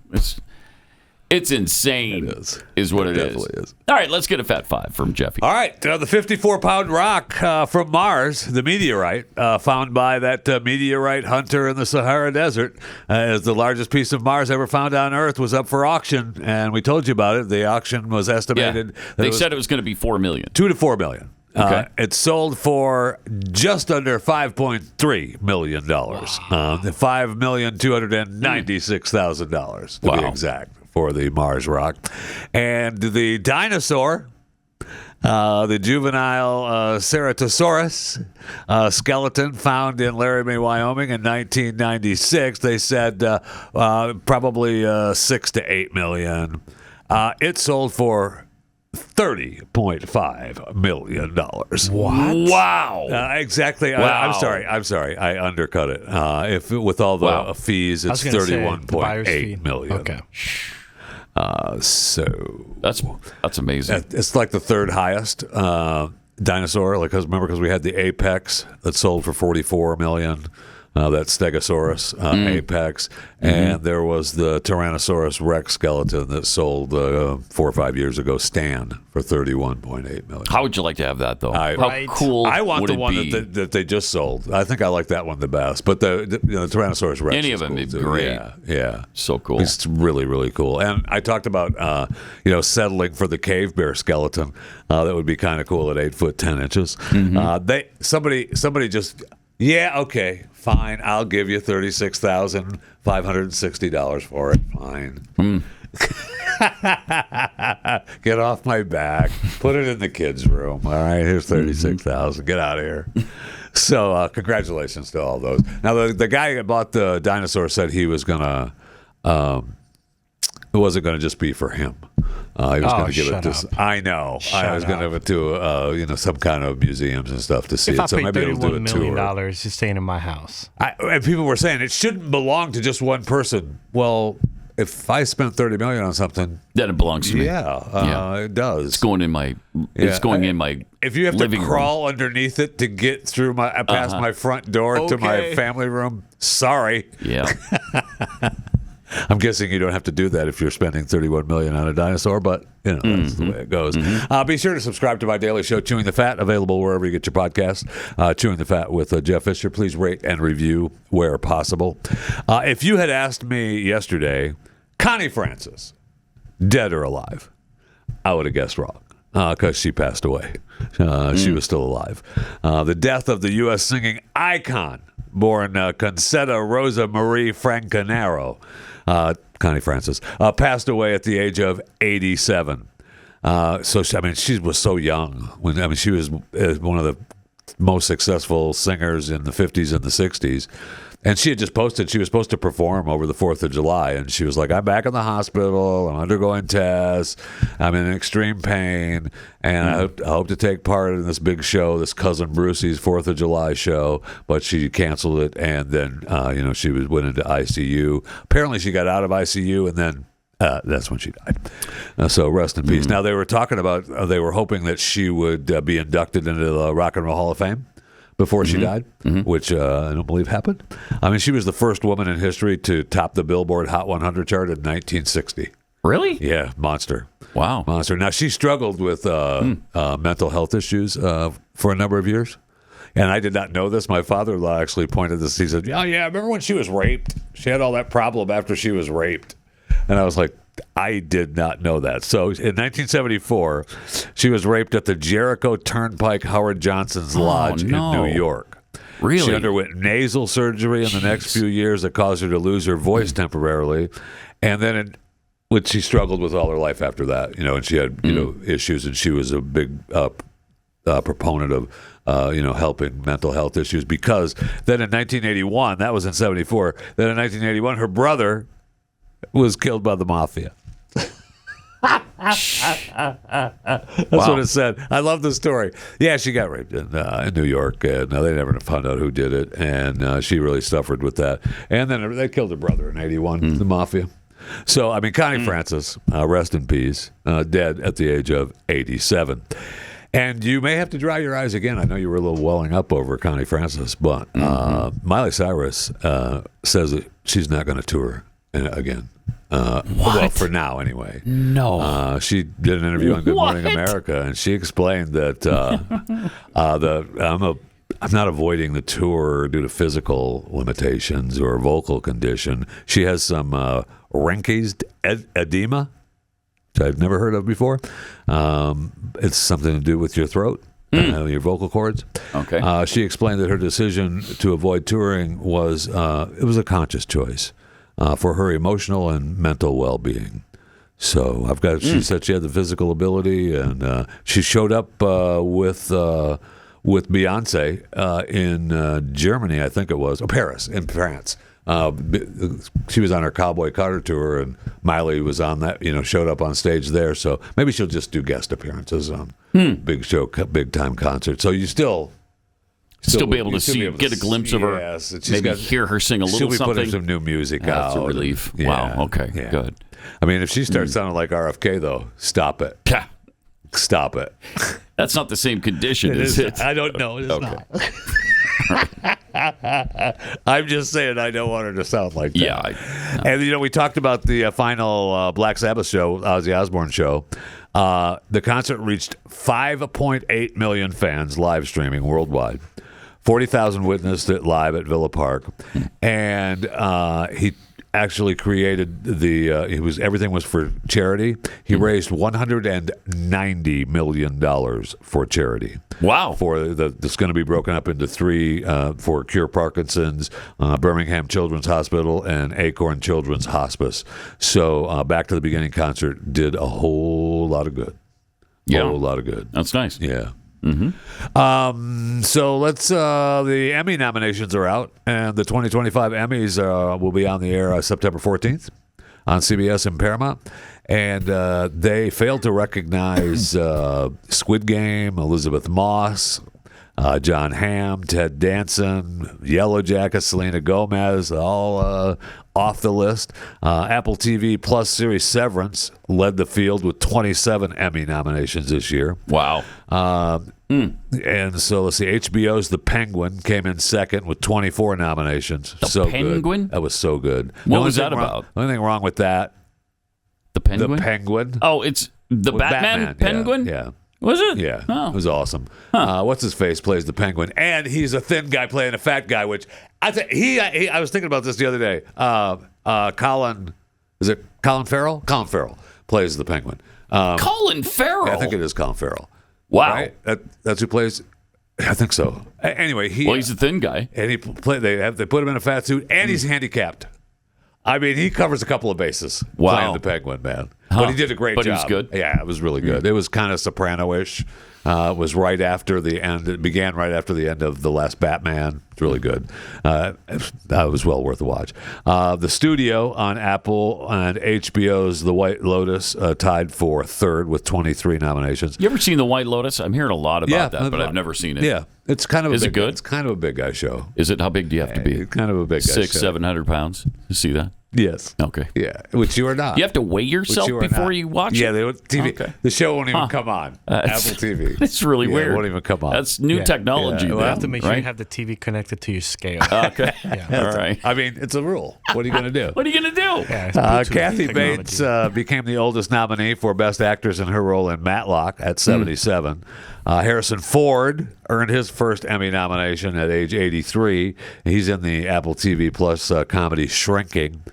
C: It's insane, is what it is.
E: definitely is.
C: All right, let's get a Fat Five from Jeffy.
E: All right, the 54-pound rock from Mars, the meteorite, found by that meteorite hunter in the Sahara Desert, is the largest piece of Mars ever found on Earth, was up for auction, and we told you about it. The auction was estimated.
C: They said it was going to be $4 million.
E: $2 to $4 million. It sold for just under $5.3 million. $5,296,000 to be exact for the Mars rock. And the dinosaur, the juvenile Ceratosaurus skeleton found in Laramie, Wyoming in 1996, they said probably $6 to $8 million. It sold for $30.5 million.
D: What?
C: Wow.
E: Exactly.
C: Wow.
E: I'm sorry. I undercut it. If with all the fees, it's $31.8 million.
D: Okay.
E: So
C: that's amazing.
E: it's like the third highest dinosaur. Like, because we had the apex that sold for $44 million. That Stegosaurus apex, and there was the Tyrannosaurus Rex skeleton that sold 4 or 5 years ago, Stan, for $31.8 million.
C: How would you like to have that, though? How cool
E: I want
C: would
E: the
C: it
E: one
C: be?
E: that they just sold. I think I like that one the best. But the Tyrannosaurus Rex,
C: Any of them
E: is
C: would
E: cool
C: be
E: too.
C: great.
E: Yeah.
C: So cool.
E: It's really, really cool. And I talked about settling for the cave bear skeleton. That would be kind of cool at 8 foot 10 inches. Somebody just. Yeah, okay, fine. I'll give you $36,560 for it. Fine. Get off my back. Put it in the kids' room. All right, here's $36,000. Get out of here. So, congratulations to all those. Now, the guy that bought the dinosaur said he was gonna. It wasn't going to just be for him. He was going to give it to. I know. I was going to give it to some kind of museums and stuff to see
D: If
E: it.
D: I
E: So
D: paid
E: maybe it'll do a
D: $31 million,
E: tour.
D: it's staying in my house.
E: And people were saying it shouldn't belong to just one person. Well, if I spent $30 million on something,
C: then it belongs to me.
E: it does.
C: It's going in my. It's going in my.
E: If you have to
C: living
E: crawl
C: room.
E: underneath it to get through past my front door to my family room, sorry.
C: Yeah.
E: I'm guessing you don't have to do that if you're spending $31 million on a dinosaur, but that's the way it goes. Be sure to subscribe to my daily show, Chewing the Fat, available wherever you get your podcasts. Chewing the Fat with Jeff Fisher. Please rate and review where possible. If you had asked me yesterday, Connie Francis, dead or alive, I would have guessed wrong because she passed away. She was still alive. The death of the U.S. singing icon, born Concetta Rosa Marie Francanaro, Connie Francis, passed away at the age of 87. She was so young. She was one of the most successful singers in the 50s and the 60s. And she had just posted, she was supposed to perform over the 4th of July. And she was like, I'm back in the hospital. I'm undergoing tests. I'm in extreme pain. And I hope to take part in this big show, this Cousin Brucey's 4th of July show. But she canceled it. And then, she went into ICU. Apparently, she got out of ICU. And then that's when she died. So rest in peace. Now, they were talking about, they were hoping that she would be inducted into the Rock and Roll Hall of Fame before she died, which I don't believe happened. She was the first woman in history to top the Billboard Hot 100 chart in 1960.
C: Really?
E: Yeah, monster.
C: Wow.
E: Monster. Now, she struggled with mental health issues for a number of years. And I did not know this. My father-in-law actually pointed this. He said, yeah, remember when she was raped? She had all that problem after she was raped. And I was like, I did not know that. So in 1974, she was raped at the Jericho Turnpike Howard Johnson's Lodge in New York.
C: Really?
E: She underwent nasal surgery in the next few years that caused her to lose her voice temporarily. And then which she struggled with all her life after that, and she had, issues, and she was a big proponent of, helping mental health issues, because then in 1981, that was in 74, then in 1981, her brother was killed by the mafia. That's what it said. I love the story. Yeah, she got raped in New York, and they never found out who did it, and she really suffered with that. And then they killed her brother in 81, the mafia. So, Connie Francis, rest in peace, dead at the age of 87. And you may have to dry your eyes again. I know you were a little welling up over Connie Francis, but Miley Cyrus says that she's not going to tour again. Well, for now, anyway.
C: No.
E: She did an interview on Good Morning America, and she explained that I'm not avoiding the tour due to physical limitations or vocal condition. She has some Reinke's edema, which I've never heard of before. It's something to do with your throat. your vocal cords.
C: Okay.
E: She explained that her decision to avoid touring was it was a conscious choice for her emotional and mental well-being. So she said she had the physical ability, and she showed up with Beyonce in Germany, I think it was, Paris, in France. She was on her Cowboy Carter tour, and Miley was on that, showed up on stage there. So maybe she'll just do guest appearances on big time concerts. So you still
C: be able to get a glimpse of her.
E: Yes,
C: maybe hear her sing a little something.
E: She'll be putting some new music out.
C: That's a relief.
E: Yeah,
C: wow. Okay.
E: Yeah.
C: Good.
E: I mean, if she starts sounding like RFK, though, stop it. Stop it.
C: That's not the same condition, is it?
E: I don't know. It's not. I'm just saying I don't want her to sound like that.
C: Yeah.
E: And, we talked about the final Black Sabbath show, Ozzy Osbourne show. The concert reached 5.8 million fans live streaming worldwide. 40,000 witnessed it live at Villa Park. And he actually created everything was for charity. He raised $190 million for charity.
C: Wow.
E: That's going to be broken up into three for Cure Parkinson's, Birmingham Children's Hospital, and Acorn Children's Hospice. So Back to the Beginning concert did a whole lot of good.
C: Yeah.
E: A whole lot of good.
C: That's nice.
E: Yeah. So let's. The Emmy nominations are out, and the 2025 Emmys will be on the air September 14th on CBS and Paramount. And they failed to recognize Squid Game, Elizabeth Moss, John Hamm, Ted Danson, Yellow Jacket, Selena Gomez, all off the list. Apple TV Plus series Severance led the field with 27 Emmy nominations this year.
C: Wow.
E: And so let's see, HBO's The Penguin came in second with 24 nominations.
C: The Penguin?
E: Good. That was so good.
C: What was that about?
E: The only thing wrong with that,
C: The Penguin?
E: The Penguin.
C: Oh, it's the Batman Penguin?
E: Yeah.
C: Was it?
E: Yeah.
C: Oh.
E: It was awesome. What's his face plays the Penguin, and he's a thin guy playing a fat guy, which I was thinking about this the other day. Colin Farrell? Colin Farrell plays the Penguin.
C: Colin Farrell?
E: Yeah, I think it is Colin Farrell.
C: Wow.
E: Right? That's who plays. I think so. Anyway,
C: he's a thin guy,
E: and they put him in a fat suit, and he's handicapped. I mean, he covers a couple of bases playing the Penguin, man. But he did a great job.
C: But he was good?
E: Yeah, it was really good. It was kind of Soprano-ish. It was right after the end. It began right after the end of the last Batman. It's really good. It was well worth a watch. The Studio on Apple and HBO's The White Lotus tied for third with 23 nominations.
C: You ever seen The White Lotus? I'm hearing a lot about that, but I've never seen it.
E: Yeah. It's kind of
C: Is it good?
E: It's kind of a big guy show.
C: Is it? How big do you have to be?
E: Kind of a big guy
C: 600-700 pounds to see that?
E: Yes.
C: Okay.
E: Yeah, which you are not.
C: You have to weigh yourself before you watch it?
E: Yeah, TV.
C: Okay.
E: The show won't even come on Apple TV.
C: It's really weird.
E: It won't even come on.
C: That's new technology.
D: You
C: then,
D: have to make sure
C: right?
D: you have the TV connected to your scale.
C: Okay. All right.
E: I mean, it's a rule. What are you going to do?
C: What are you going to do?
D: Yeah, it's Bluetooth
E: Kathy
D: technology.
E: Bates became the oldest nominee for Best Actress in her role in Matlock at 77. Harrison Ford earned his first Emmy nomination at age 83. He's in the Apple TV Plus comedy Shrinking.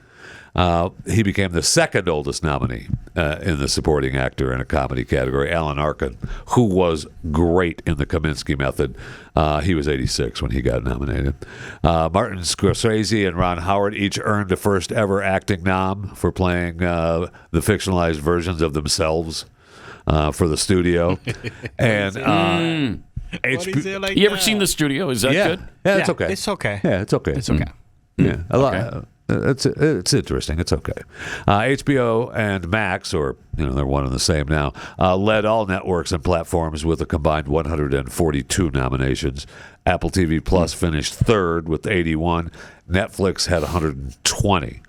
E: He became the second oldest nominee in the supporting actor in a comedy category, Alan Arkin, who was great in the Kaminsky Method. He was 86 when he got nominated. Martin Scorsese and Ron Howard each earned a first ever acting nom for playing the fictionalized versions of themselves for The Studio. And
C: You ever seen The Studio? Is that good?
E: Yeah, it's okay.
D: It's okay.
E: Yeah, it's okay.
D: It's okay.
E: Yeah, a lot. It's interesting. It's okay. HBO and Max, or they're one and the same now, led all networks and platforms with a combined 142 nominations. Apple TV Plus finished third with 81. Netflix had 120.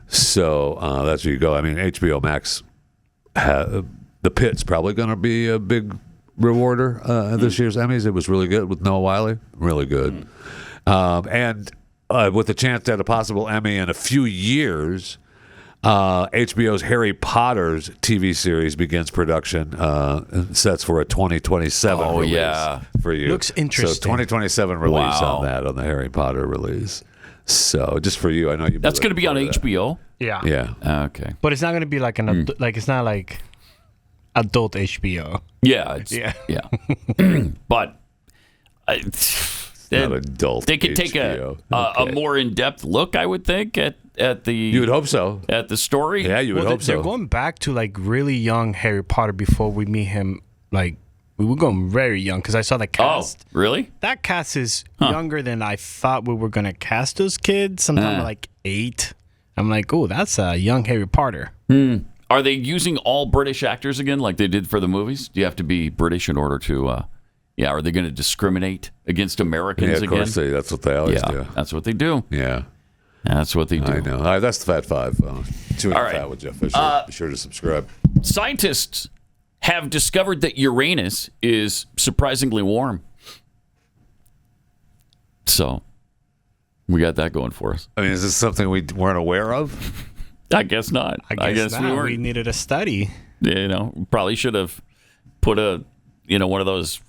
E: So that's where you go. I mean, HBO Max, the pit's probably going to be a big rewarder this year's Emmys. It was really good with Noah Wyle. Really good. And with a chance at a possible Emmy in a few years, HBO's Harry Potter's TV series begins production, sets for a 2027 release for you.
D: Looks interesting.
E: So 2027 release on the Harry Potter release. So just for you, I know you.
C: That's going to be on HBO.
D: Yeah.
E: Yeah.
C: Okay.
D: But it's not going to be like it's not like adult HBO.
C: Yeah,
D: Yeah.
C: But
E: Not adult.
C: they could take
E: HBO.
C: a more in-depth look, I would think, at the.
E: You would hope so.
C: At the story.
E: Yeah, you would hope so.
D: They're going back to like really young Harry Potter before we meet him. Like we were going very young because I saw the cast.
C: Oh, really?
D: That cast is younger than I thought we were gonna cast those kids. Sometime like 8. I'm like, oh, that's a young Harry Potter.
C: Are they using all British actors again, like they did for the movies? Do you have to be British in order to? Are they going to discriminate against Americans again?
E: Yeah, of course that's what they always do.
C: That's what they do.
E: Yeah.
C: That's what they do.
E: I know. All right, that's the Fat Five. Chewing
C: All
E: the
C: right.
E: Fat with Jeff Fisher. Be sure to subscribe.
C: Scientists have discovered that Uranus is surprisingly warm. So we got that going for us.
E: I mean, is this something we weren't aware of?
C: I guess not.
D: I guess
C: we
D: not.
C: weren't.
D: We needed a study.
C: Probably should have put one of those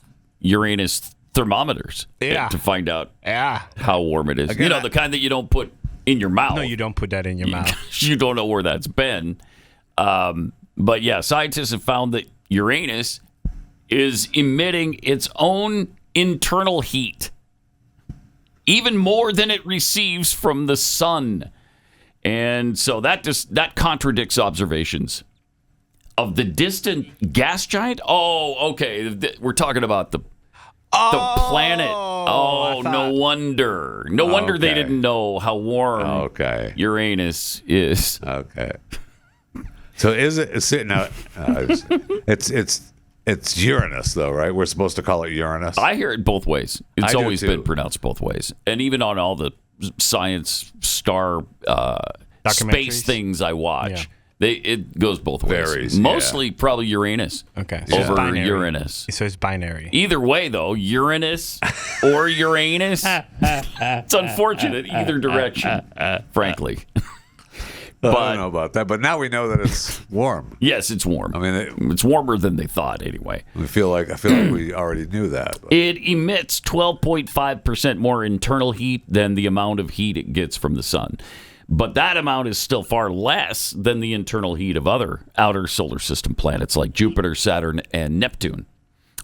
C: Uranus thermometers to find out how warm it is.
E: Again,
C: the kind that you don't put in your mouth.
D: No, you don't put that in your mouth.
C: You don't know where that's been. But yeah, scientists have found that Uranus is emitting its own internal heat, even more than it receives from the sun. And so that contradicts observations of the distant gas giant. Oh, okay. We're talking about the planet. Oh, no wonder. No wonder they didn't know how warm Uranus is.
E: Okay. So is it now? It's Uranus though, right? We're supposed to call it Uranus.
C: I hear it both ways. It's
E: I do
C: always
E: too.
C: been pronounced both ways, and even on all the science star space things I watch, it goes both ways.
E: Varies,
C: Mostly probably Uranus.
D: Okay. So
C: Over
D: it's binary.
C: Uranus.
D: So it's binary.
C: Either way, though, Uranus or Uranus, it's unfortunate either direction, frankly.
E: I don't know about that, but now we know that it's warm.
C: Yes, it's warm.
E: I mean,
C: it's warmer than they thought, anyway.
E: I feel like we already knew that. But.
C: It emits 12.5% more internal heat than the amount of heat it gets from the sun. But that amount is still far less than the internal heat of other outer solar system planets like Jupiter, Saturn, and Neptune,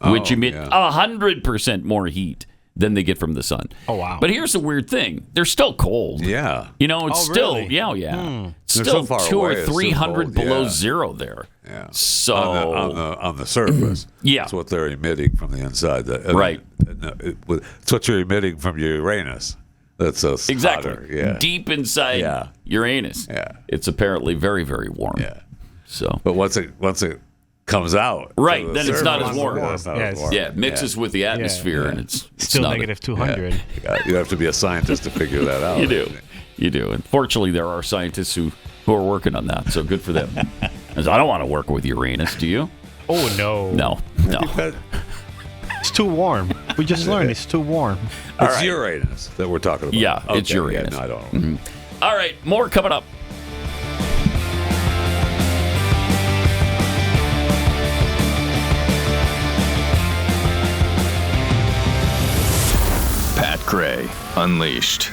C: which emit 100% more heat than they get from the sun.
D: Oh, wow.
C: But here's the weird thing. They're still cold.
E: Yeah.
C: It's still,
D: really?
C: Still
E: so far
C: 200
E: away,
C: or
E: it's so
C: 300
E: cold,
C: below zero there.
E: Yeah.
C: So
E: on the surface, that's what they're emitting from the inside.
C: Right.
E: It's what you're emitting from Uranus. That's
C: exactly.
E: hotter. Yeah.
C: Deep inside Uranus.
E: Yeah.
C: It's apparently very, very warm.
E: Yeah.
C: So.
E: But once it comes out,
C: right,
E: to the
C: then
E: surface,
C: it's not as warm.
E: Yeah,
C: it mixes with the atmosphere, and it's
D: still
C: not
D: negative 200.
E: You have to be a scientist to figure that out.
C: You do. And fortunately, there are scientists who are working on that, so good for them. Because I don't want to work with Uranus, do you?
D: Oh, no.
C: No.
D: It's too warm. We just learned it's too warm.
E: It's Uranus that we're talking about.
C: Yeah, it's Uranus.
E: Yeah, no, I don't know.
C: Mm-hmm. All right, more coming up.
I: Pat Gray Unleashed.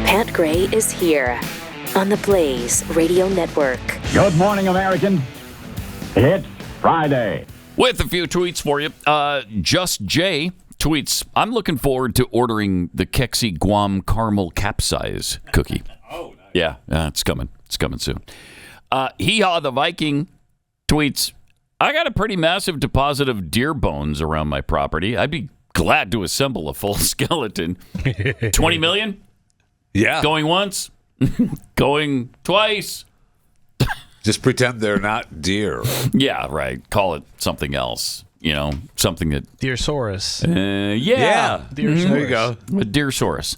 J: Pat Gray is here on the Blaze Radio Network.
B: Good morning, American. It's Friday.
C: With a few tweets for you. Just Jay tweets, I'm looking forward to ordering the Kexi Guam Caramel Capsize cookie. Oh, nice. Yeah, it's coming. It's coming soon. Hee-Haw the Viking tweets, I got a pretty massive deposit of deer bones around my property. I'd be glad to assemble a full skeleton. 20 million?
E: Yeah.
C: Going once? Going twice?
E: Just pretend they're not deer.
C: Yeah, right. Call it something else. Something that...
D: Deersaurus.
C: Yeah.
D: Deersaurus.
E: There you go.
C: A Deersaurus.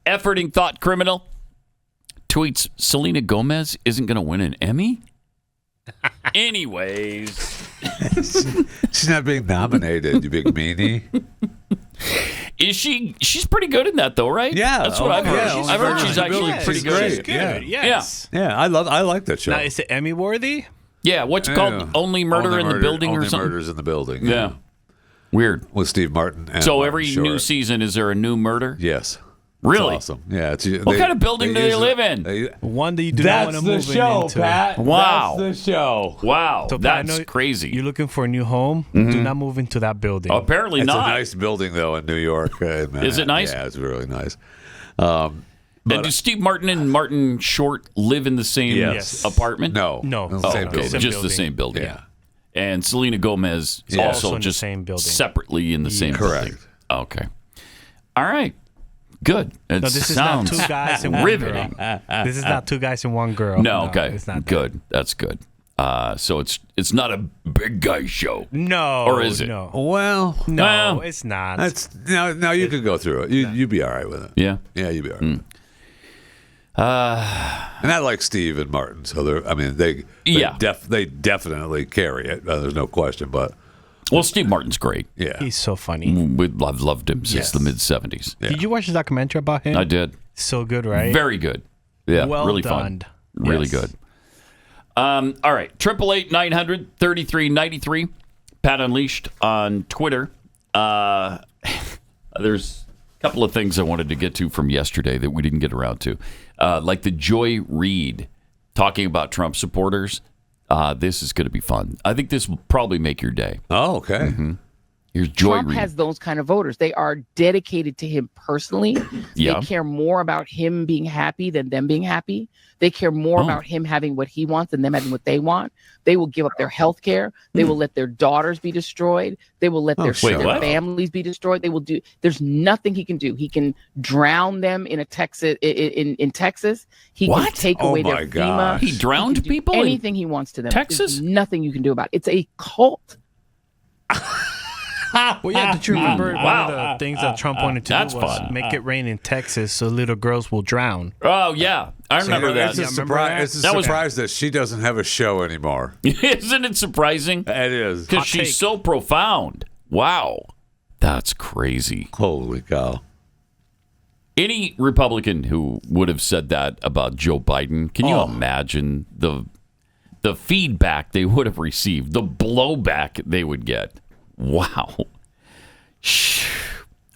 C: Efforting thought criminal tweets, Selena Gomez isn't going to win an Emmy? Anyways.
E: She's not being nominated, you big meanie.
C: Is she? She's pretty good in that, though, right?
E: Yeah.
C: That's what I've heard.
E: Yeah,
C: I've heard she's actually pretty
E: she's
C: good.
E: great.
D: She's good.
E: Yeah.
D: Yes.
E: Yeah, I like that show.
D: Now, is it Emmy worthy?
C: Yeah, what's it called? Only Murder in the Building or something?
E: Only Murders in the Building.
C: Yeah. Weird.
E: With Steve Martin. And
C: So
E: Martin
C: every
E: Short.
C: new season, is there a new murder?
E: Yes.
C: Really?
E: It's awesome. Yeah.
C: What kind of building do they live in?
D: One that you do not want to move into.
E: Pat.
C: Wow.
E: That's the show.
C: Wow.
D: So, Pat, I
C: That's
D: know
C: crazy.
D: You're looking for a new home. Do not move into that building.
C: Apparently
E: It's
C: not.
E: a nice building, though, in New York.
C: Is it nice?
E: Yeah, it's really nice.
C: And do Steve Martin and Martin Short live in the same
E: Yes.
C: apartment?
E: No.
D: No.
E: It's the same
C: Okay,
E: building.
C: just the same building.
E: Yeah.
C: And Selena Gomez
E: Yeah.
C: also
D: Also in the
C: just
D: same building.
C: separately in the same
E: Correct.
C: building. Okay. All right. Good. It
D: No, this is not
C: sounds
D: two guys and one
C: riveting.
D: girl. This is not two guys and one girl.
C: No, okay.
D: It's not that.
C: Good. That's good. So it's not a big guy show.
D: No.
C: Or is it?
D: No.
E: Well,
D: No,
C: Well,
D: it's not.
E: that's now you could go through it. You'd be all right with it.
C: Yeah.
E: Yeah, you'd be all right. With it. And I like Steve and Martin, so they
C: Yeah.
E: they definitely carry it. There's no question. But
C: Well, Steve Martin's great.
E: yeah,
D: He's so funny.
C: I've loved him since the mid 70s.
E: Yeah.
D: Did you watch the documentary about him?
C: I did.
D: So good, right?
C: Very good. Yeah,
D: Well
C: really
D: done.
C: fun. Really
D: Yes.
C: good. All right, 888-900-3393. Pat Unleashed on Twitter. There's a couple of things I wanted to get to from yesterday that we didn't get around to, like the Joy Reid talking about Trump supporters. This is going to be fun. I think this will probably make your day.
E: Oh, okay.
C: Mm-hmm. Here's Joy
K: Trump
C: Reid.
K: has those kind of voters. They are dedicated to him personally.
C: Yeah.
K: They care more about him being happy than them being happy. They care more about him having what he wants than them having what they want. They will give up their health care. They will let their daughters be destroyed. They will let their families be destroyed. They will do. There's nothing he can do. He can drown them in Texas. In Texas, he can take away their FEMA.
C: He drowned people.
K: Anything he wants to them.
C: Texas?
K: There's nothing you can do about it. It's a cult.
D: Well, yeah, did you remember one of the things that Trump wanted to
C: That's
D: do was
C: fun.
D: make it rain in Texas so little girls will drown?
C: Oh, yeah. I remember that.
E: It's a surprise. It's a surprise that she doesn't have a show anymore.
C: Isn't it surprising?
E: It is.
C: Because she's so profound. Wow. That's crazy.
E: Holy cow.
C: Any Republican who would have said that about Joe Biden, can you imagine the feedback they would have received, the blowback they would get? Wow.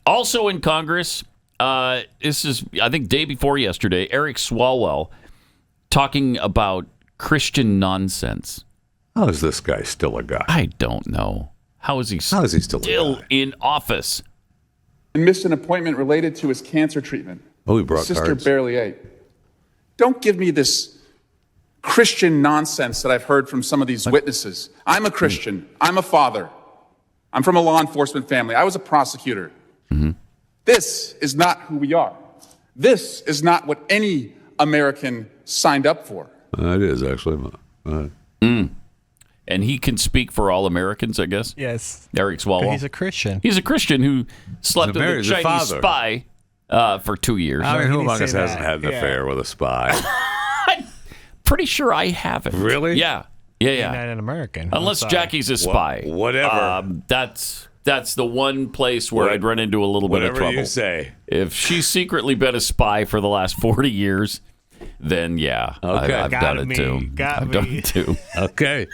C: Also in Congress, this is, I think, day before yesterday, Eric Swalwell talking about Christian nonsense.
E: How is this guy still a guy?
C: I don't know. How is he still in office?
L: And missed an appointment related to his cancer treatment.
E: Oh, he brought
L: His sister
E: cards.
L: barely ate. Don't give me this Christian nonsense that I've heard from some of these witnesses. I'm a Christian. I'm a father. I'm from a law enforcement family. I was a prosecutor.
C: Mm-hmm.
L: This is not who we are. This is not what any American signed up for.
E: It is, actually.
C: And he can speak for all Americans, I guess?
D: Yes.
C: Eric Swalwell.
D: He's a Christian.
C: He's a Christian who slept with a
E: He's a
C: Chinese
E: father.
C: spy for 2 years.
E: I mean,
D: he
E: who
D: didn't
E: among us
D: say
E: hasn't
D: that.
E: had an affair with a spy?
C: Pretty sure I haven't.
E: Really?
C: Yeah.
D: You're not an American.
C: Unless
D: I'm sorry.
C: Jackie's a spy.
E: Whatever.
C: That's the one place where I'd run into a little bit of
E: Whatever
C: trouble.
E: you say.
C: If she's secretly been a spy for the last 40 years, then yeah,
E: Okay.
C: I've done it too. I've done it too.
E: Okay.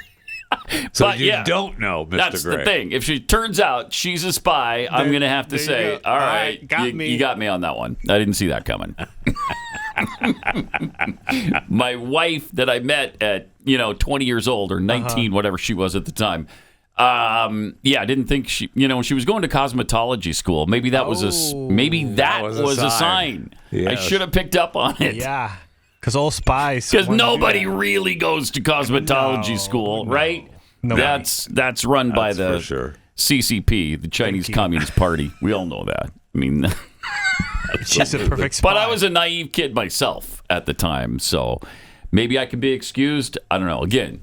E: So
C: But,
E: you
C: yeah,
E: don't know, Mr.
C: That's
E: Gray.
C: the thing. If she turns out she's a spy, I'm going to have to
D: there you
C: say,
D: go.
C: all right,
D: Got me.
C: you got me on that one. I didn't see that coming. My wife that I met at 20 years old or 19, whatever she was at the time. I didn't think she was going to cosmetology school. Maybe that was a sign. I
E: Yes.
C: should have picked up on it.
D: Yeah. Because all spies.
C: Because
D: wanna do
C: nobody
D: that.
C: really goes to cosmetology school, right?
D: Nobody.
C: That's run by the
E: for sure.
C: CCP, the Chinese Communist Party. We all know that. I mean,
D: She's a perfect spy.
C: but I was a naive kid myself at the time, so maybe I can be excused. I don't know. Again,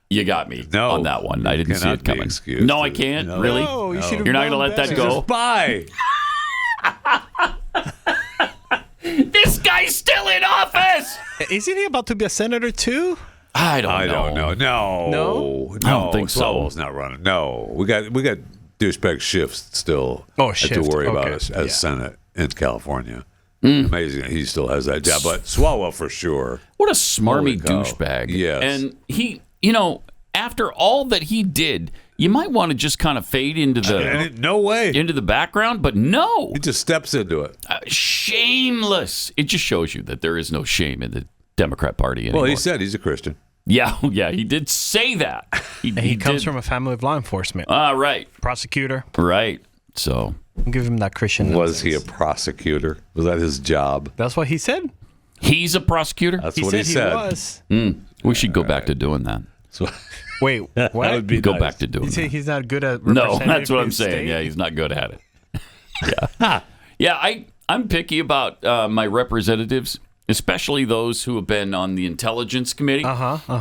C: you got me on that one. I didn't see
E: cannot
C: it
E: be
C: coming.
E: excused.
C: No, I can't.
E: No.
C: Really?
D: No, you should have
C: You're not going to
D: known
C: let that
D: better.
E: She's
C: go?
E: a spy.
C: This guy's still in office.
D: Isn't he about to be a senator too?
C: I don't know.
E: No.
C: I don't think so.
E: Swalwell's not running. No. We got douchebag Schiff still to
D: Schiff.
E: worry about
D: Okay.
E: as Senate in California. Amazing that he still has that job. But Swalwell for sure.
C: What a smarmy
E: Holy cow.
C: douchebag.
E: Yes.
C: And he, after all that he did you might want to just kind of fade into the background, but no.
E: He just steps into it.
C: Shameless. It just shows you that there is no shame in the Democrat Party anymore.
E: Well, he said he's a Christian.
C: Yeah, he did say that.
D: He comes from a family of law enforcement.
C: Right.
D: Prosecutor.
C: Right. So
D: I'll give him that Christian
E: nonsense. Was he a prosecutor? Was that his job?
D: That's what he said.
C: He's a prosecutor?
E: That's what he said.
D: He was.
C: We should go back to doing that.
D: Wait, what?
E: That would be
C: Go
E: nice.
C: back to doing
D: You say
C: that.
D: he's not good at
C: No, that's what I'm
D: state?
C: saying. Yeah, he's not good at it. Yeah. I'm picky about my representatives, especially those who have been on the intelligence committee,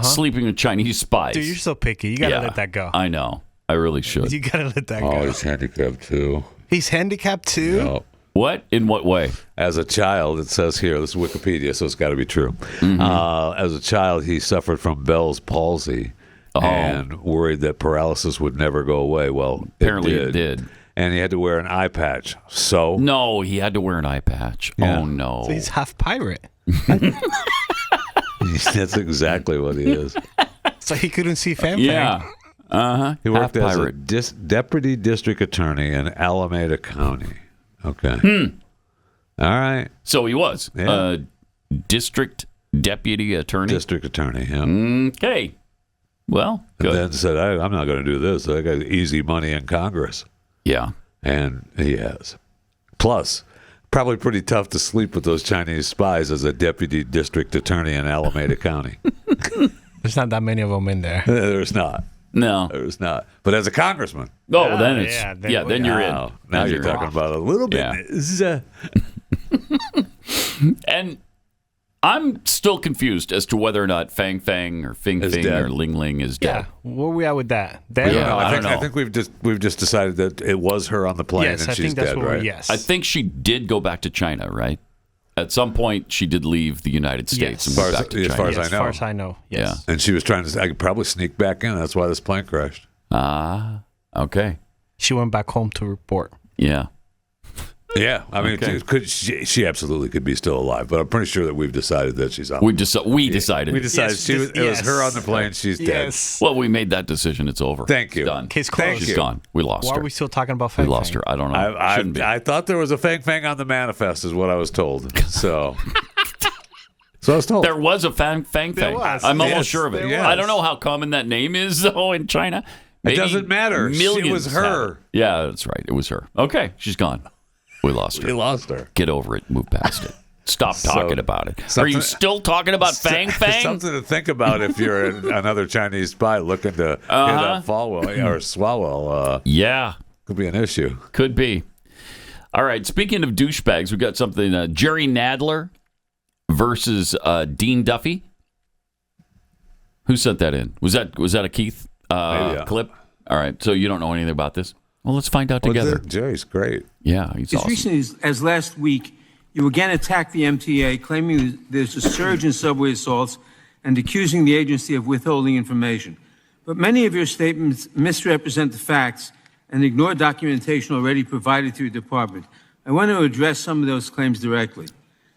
C: sleeping with Chinese spies.
D: Dude, you're so picky. You got to let that go.
C: I know. I really should.
D: You got to let that go.
E: Oh, he's handicapped too.
D: He's handicapped too?
E: No.
C: What? In what way?
E: As a child, it says here, this is Wikipedia, so it's got to be true. As a child, he suffered from Bell's palsy and worried that paralysis would never go away. Well,
C: apparently it did.
E: And he had to wear an eye patch. So
C: no, he had to wear an eye patch.
E: Yeah.
C: Oh, no.
D: So he's half pirate.
E: That's exactly what he is.
D: So he couldn't see Fang.
C: Yeah.
E: He worked
C: Half
E: as a
C: pirate.
E: deputy district attorney in Alameda County. Okay. All right.
C: So he was district deputy attorney?
E: District attorney, yeah.
C: Okay. Well, good.
E: And then said, I'm not going to do this. I got easy money in Congress.
C: Yeah.
E: And he has. Plus, probably pretty tough to sleep with those Chinese spies as a deputy district attorney in Alameda County.
D: There's not that many of them in there.
E: There's not.
C: No.
E: There's not. But as a congressman.
C: Oh, then it's then you're in.
E: Now you're talking about a little bit.
C: Yeah. And I'm still confused as to whether or not Fang or Fing or Ling Ling is dead.
D: Yeah. Where we at with that?
E: I think we've just decided that it was her on the plane and she's dead, right?
D: Yes.
C: I think she did go back to China, right? At some point, she did leave the United States and went back to China.
E: As far as I know.
D: As far as I know, yes.
E: Yeah. And she was trying to, I could probably sneak back in. That's why this plane crashed.
C: Okay.
D: She went back home to report.
C: Yeah.
E: Yeah, I mean, she absolutely could be still alive, but I'm pretty sure that we've decided that she's on.
C: We decided.
E: We decided it was her on the plane. She's dead.
C: Well, we made that decision. It's over.
E: Thank you.
C: It's done.
D: Case closed.
C: She's gone. We lost her.
D: Why are we still talking about Fang?
C: We lost her. I don't know. Shouldn't be.
E: I thought there was a Fang on the manifest, is what I was told. So I was told.
C: There was a Fang. I'm almost sure of it.
E: Yes.
C: I don't know how common that name is, though, in China. Maybe
E: it doesn't matter.
C: Millions
E: It was her.
C: Yeah, that's right. It was her. Okay, she's gone. We lost her.
E: We lost her.
C: Get over it. Move past it. Stop talking about it. Are you still talking about Fang?
E: Something to think about if you're another Chinese spy looking to get that Falwell or Swalwell.
C: Yeah.
E: Could be an issue.
C: Could be. All right. Speaking of douchebags, we got something. Jerry Nadler versus Dean Duffy. Who sent that in? Was that a Keith clip? All right. So you don't know anything about this? Well, let's find out together.
E: Jerry's great.
C: Yeah, he's awesome.
M: As recently as last week, you again attacked the MTA, claiming there's a surge in subway assaults and accusing the agency of withholding information. But many of your statements misrepresent the facts and ignore documentation already provided to your department. I want to address some of those claims directly.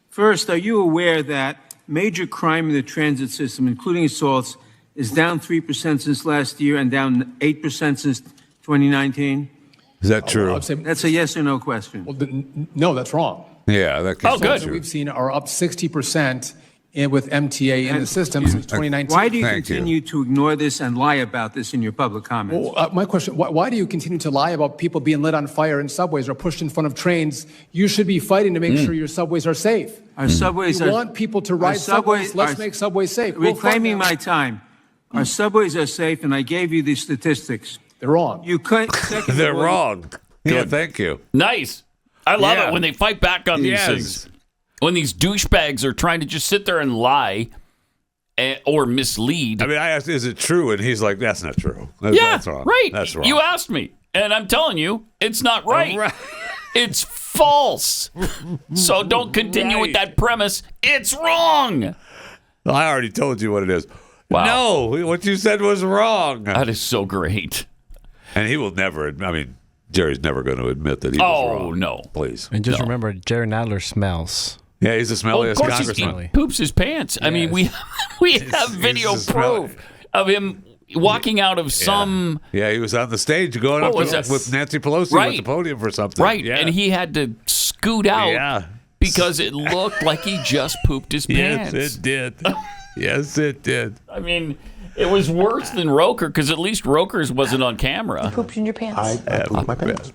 M: First, are you aware that major crime in the transit system, including assaults, is down 3% since last year and down 8% since 2019?
E: Is that true?
M: That's a yes or no question.
N: Well, no, that's wrong.
E: Yeah, that can't
C: good.
N: We've seen are up 60% with MTA in the system since 2019.
M: Why do you continue to ignore this and lie about this in your public comments?
N: Well, my question, why do you continue to lie about people being lit on fire in subways or pushed in front of trains? You should be fighting to make sure your subways are safe.
M: Our subways
N: you want people to ride subways. Let's make subways safe.
M: Reclaiming my time. Our subways are safe, and I gave you the statistics.
N: They're wrong.
E: They're wrong. Yeah, thank you.
C: Nice. I love it when they fight back on these things. When these douchebags are trying to just sit there and lie or mislead.
E: I mean, I asked, is it true? And he's like, that's not true.
C: That's
E: wrong.
C: Right.
E: That's wrong.
C: You asked me, and I'm telling you, it's not right. It's false. So don't continue with that premise. It's wrong.
E: Well, I already told you what it is.
C: Wow.
E: No, what you said was wrong.
C: That is so great.
E: And he will never, I mean, Jerry's never going to admit that he was wrong.
C: Oh, no.
E: Please.
D: And just remember, Jerry Nadler smells.
E: Yeah, he's the smelliest congressman.
C: He poops his pants. I mean, we have video proof of him walking out of some.
E: Yeah, he was on the stage going up with Nancy Pelosi at the podium for something.
C: Right,
E: yeah.
C: and he had to scoot out because it looked like he just pooped his pants.
E: Yes, it did. Yes, it did.
C: I mean, it was worse than Roker because at least Roker's wasn't on camera.
O: You pooped in your pants. I pooped my pants.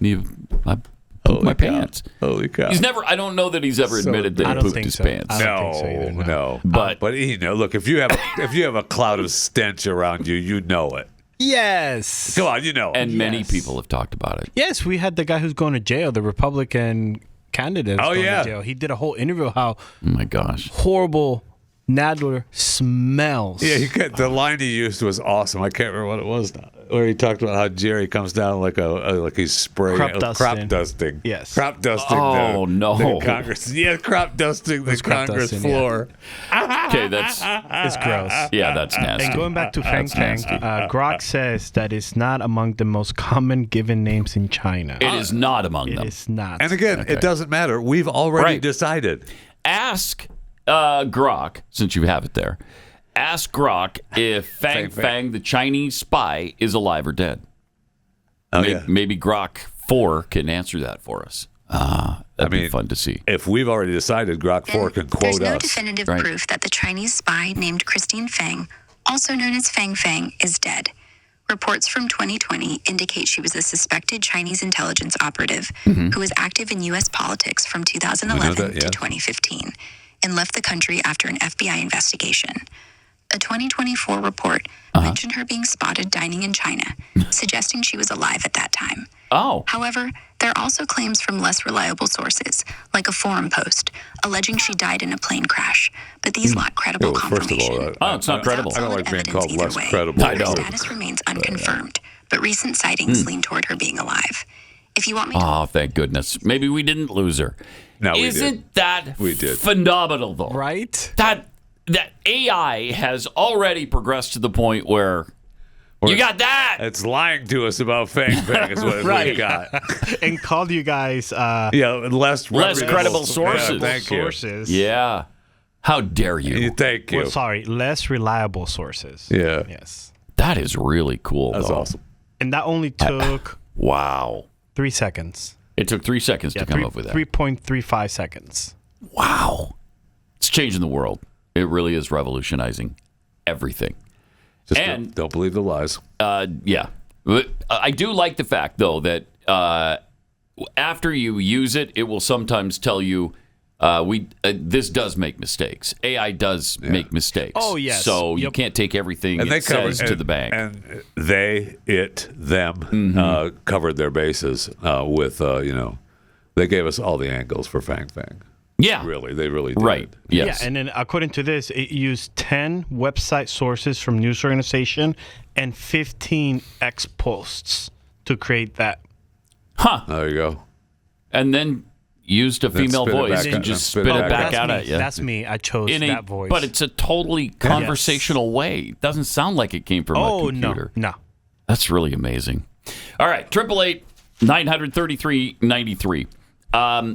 C: I pooped my pants.
E: Holy cow!
C: He's never. I don't know that he's ever admitted that he pooped his pants.
E: No.
C: But
E: look, if you have a cloud of stench around you, you know it.
D: Yes.
E: Come on, you know it.
C: And many people have talked about it.
D: Yes, we had the guy who's going to jail, the Republican candidate.
E: Oh,
D: going
E: yeah.
D: to jail. He did a whole interview how
C: Oh my gosh,
D: horrible Nadler smells.
E: Yeah, the line he used was awesome. I can't remember what it was now. Where he talked about how Jerry comes down like he's spraying crop dusting.
D: Yes,
E: crop dusting.
C: Oh no,
E: the Congress. Yeah, crop dusting the Congress floor.
C: Yeah. Okay,
D: it's gross.
C: Yeah, that's nasty.
D: And going back to Fang, Grok says that it's not among the most common given names in China.
C: It is not among them.
D: It is not.
E: And again, it doesn't matter. We've already decided.
C: Ask Grok, since you have it there. Ask Grok if Fang, the Chinese spy, is alive or dead. Maybe Grok 4 can answer that for us. That'd be fun to see.
E: If we've already decided, Grok 4 can quote us.
P: There's no definitive proof that the Chinese spy named Christine Fang, also known as Fang, is dead. Reports from 2020 indicate she was a suspected Chinese intelligence operative who was active in U.S. politics from 2011 to 2015 and left the country after an FBI investigation. A 2024 report mentioned her being spotted dining in China, suggesting she was alive at that time.
C: Oh.
P: However, there are also claims from less reliable sources, like a forum post, alleging she died in a plane crash. But these lack credible confirmation.
C: It's not credible.
E: I don't like being called less credible.
C: I know.
P: Her status remains unconfirmed, but recent sightings lean toward her being alive. If you want me to...
C: Oh, thank goodness. Maybe we didn't lose her.
E: No, we did.
C: Isn't that
E: we did.
C: phenomenal, though?
D: Right?
C: That AI has already progressed to the point where you got that.
E: It's lying to us about Fang is what we got.
D: And called you guys
E: less
C: credible sources.
E: Yeah, thank you.
C: Yeah. How dare you?
E: Thank you.
D: Well, sorry, less reliable sources.
E: Yeah.
D: Yes.
C: That is really cool.
E: That's awesome.
D: And that only took 3 seconds.
C: It took 3 seconds to come up with that.
D: 3.35 seconds.
C: Wow. It's changing the world. It really is revolutionizing everything.
E: Just don't believe the lies.
C: Yeah. I do like the fact, though, that after you use it, it will sometimes tell you this does make mistakes. AI does make mistakes.
D: Oh, yes.
C: So you can't take everything it says to the bank.
E: And them covered their bases with, they gave us all the angles for Fang.
C: Yeah.
E: Really, they really did.
C: Right. Yes.
D: Yeah, and then according to this, it used 10 website sources from news organization and 15 X posts to create that.
C: Huh.
E: There you go.
C: And then used a female voice and just spit it back out at you.
D: That's me. I chose that voice.
C: But it's a totally conversational way. It doesn't sound like it came from a computer.
D: No.
C: That's really amazing. All right. 888-933-93.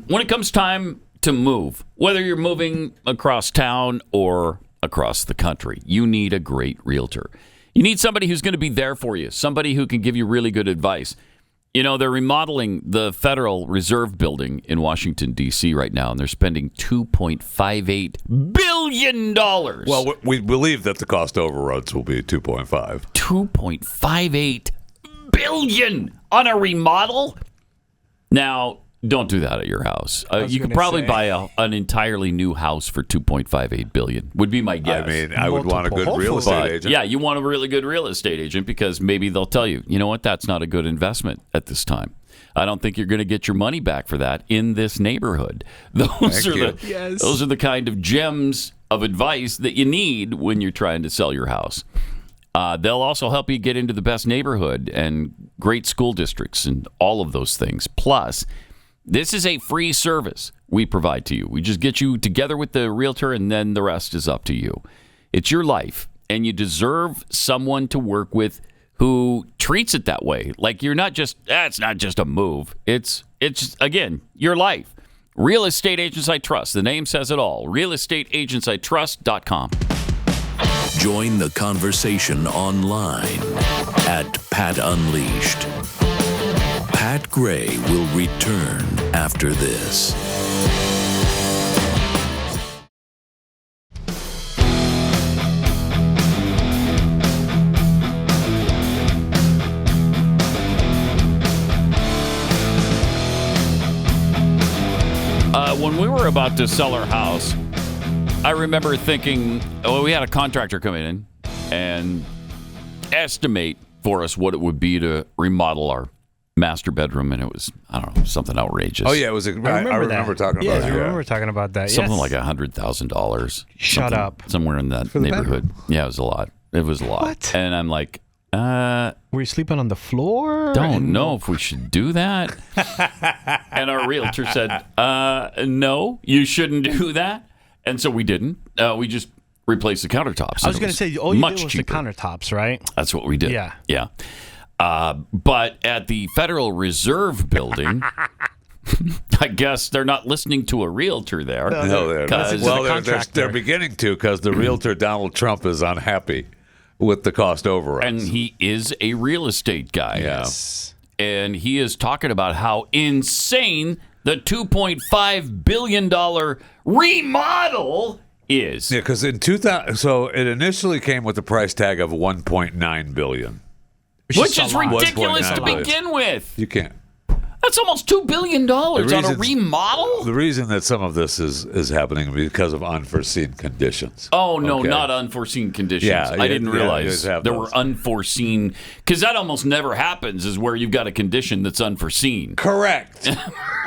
C: When it comes time to move, whether you're moving across town or across the country, you need a great realtor. You need somebody who's going to be there for you, somebody who can give you really good advice. You know, they're remodeling the Federal Reserve Building in Washington, D.C. right now, and they're spending $2.58 billion.
E: Well, we believe that the cost overruns will be 2.5.
C: $2.58 billion on a remodel? Now, don't do that at your house. You could probably buy an entirely new house for $2.58 billion. Would be my guess.
E: I mean, I would want a good real estate agent.
C: Yeah, you want a really good real estate agent because maybe they'll tell you, you know what, that's not a good investment at this time. I don't think you're going to get your money back for that in this neighborhood. Those are the kind of gems of advice that you need when you're trying to sell your house. They'll also help you get into the best neighborhood and great school districts and all of those things. Plus, this is a free service we provide to you. We just get you together with the realtor, and then the rest is up to you. It's your life, and you deserve someone to work with who treats it that way. Like you're not just, it's not just a move. It's again, your life. Real Estate Agents I Trust. The name says it all. RealestateAgentsITrust.com.
Q: Join the conversation online at Pat Unleashed. Pat Gray will return after this.
C: When we were about to sell our house, I remember thinking, we had a contractor come in and estimate for us what it would be to remodel our master bedroom, and it was, I don't know, something outrageous.
E: Oh, yeah, it was. I remember talking about it.
D: I remember talking about that.
C: Something like $100,000.
D: Shut up.
C: Somewhere in that neighborhood. Yeah, it was a lot. It was a lot.
D: What?
C: And I'm like,
D: were you sleeping on the floor?
C: Don't know if we should do that. And our realtor said, no, you shouldn't do that. And so we didn't. We just replaced the countertops.
D: I was going to say, all you did was
C: cheaper.
D: the countertops, right?
C: That's what we did.
D: Yeah.
C: Yeah. But at the Federal Reserve Building, I guess they're not listening to a realtor there.
E: No, they're not. Well, they're beginning to, because the realtor, Donald Trump, is unhappy with the cost overruns.
C: And he is a real estate guy.
E: Yes.
C: And he is talking about how insane the $2.5 billion remodel is.
E: Yeah, because in 2000, so it initially came with a price tag of $1.9 billion.
C: Which is ridiculous to begin with.
E: You can't.
C: That's almost $2 billion on a remodel?
E: The reason that some of this is happening because of unforeseen conditions.
C: Oh, no, not unforeseen conditions.
E: Yeah,
C: I didn't realize there were unforeseen, because that almost never happens, is where you've got a condition that's unforeseen.
E: Correct.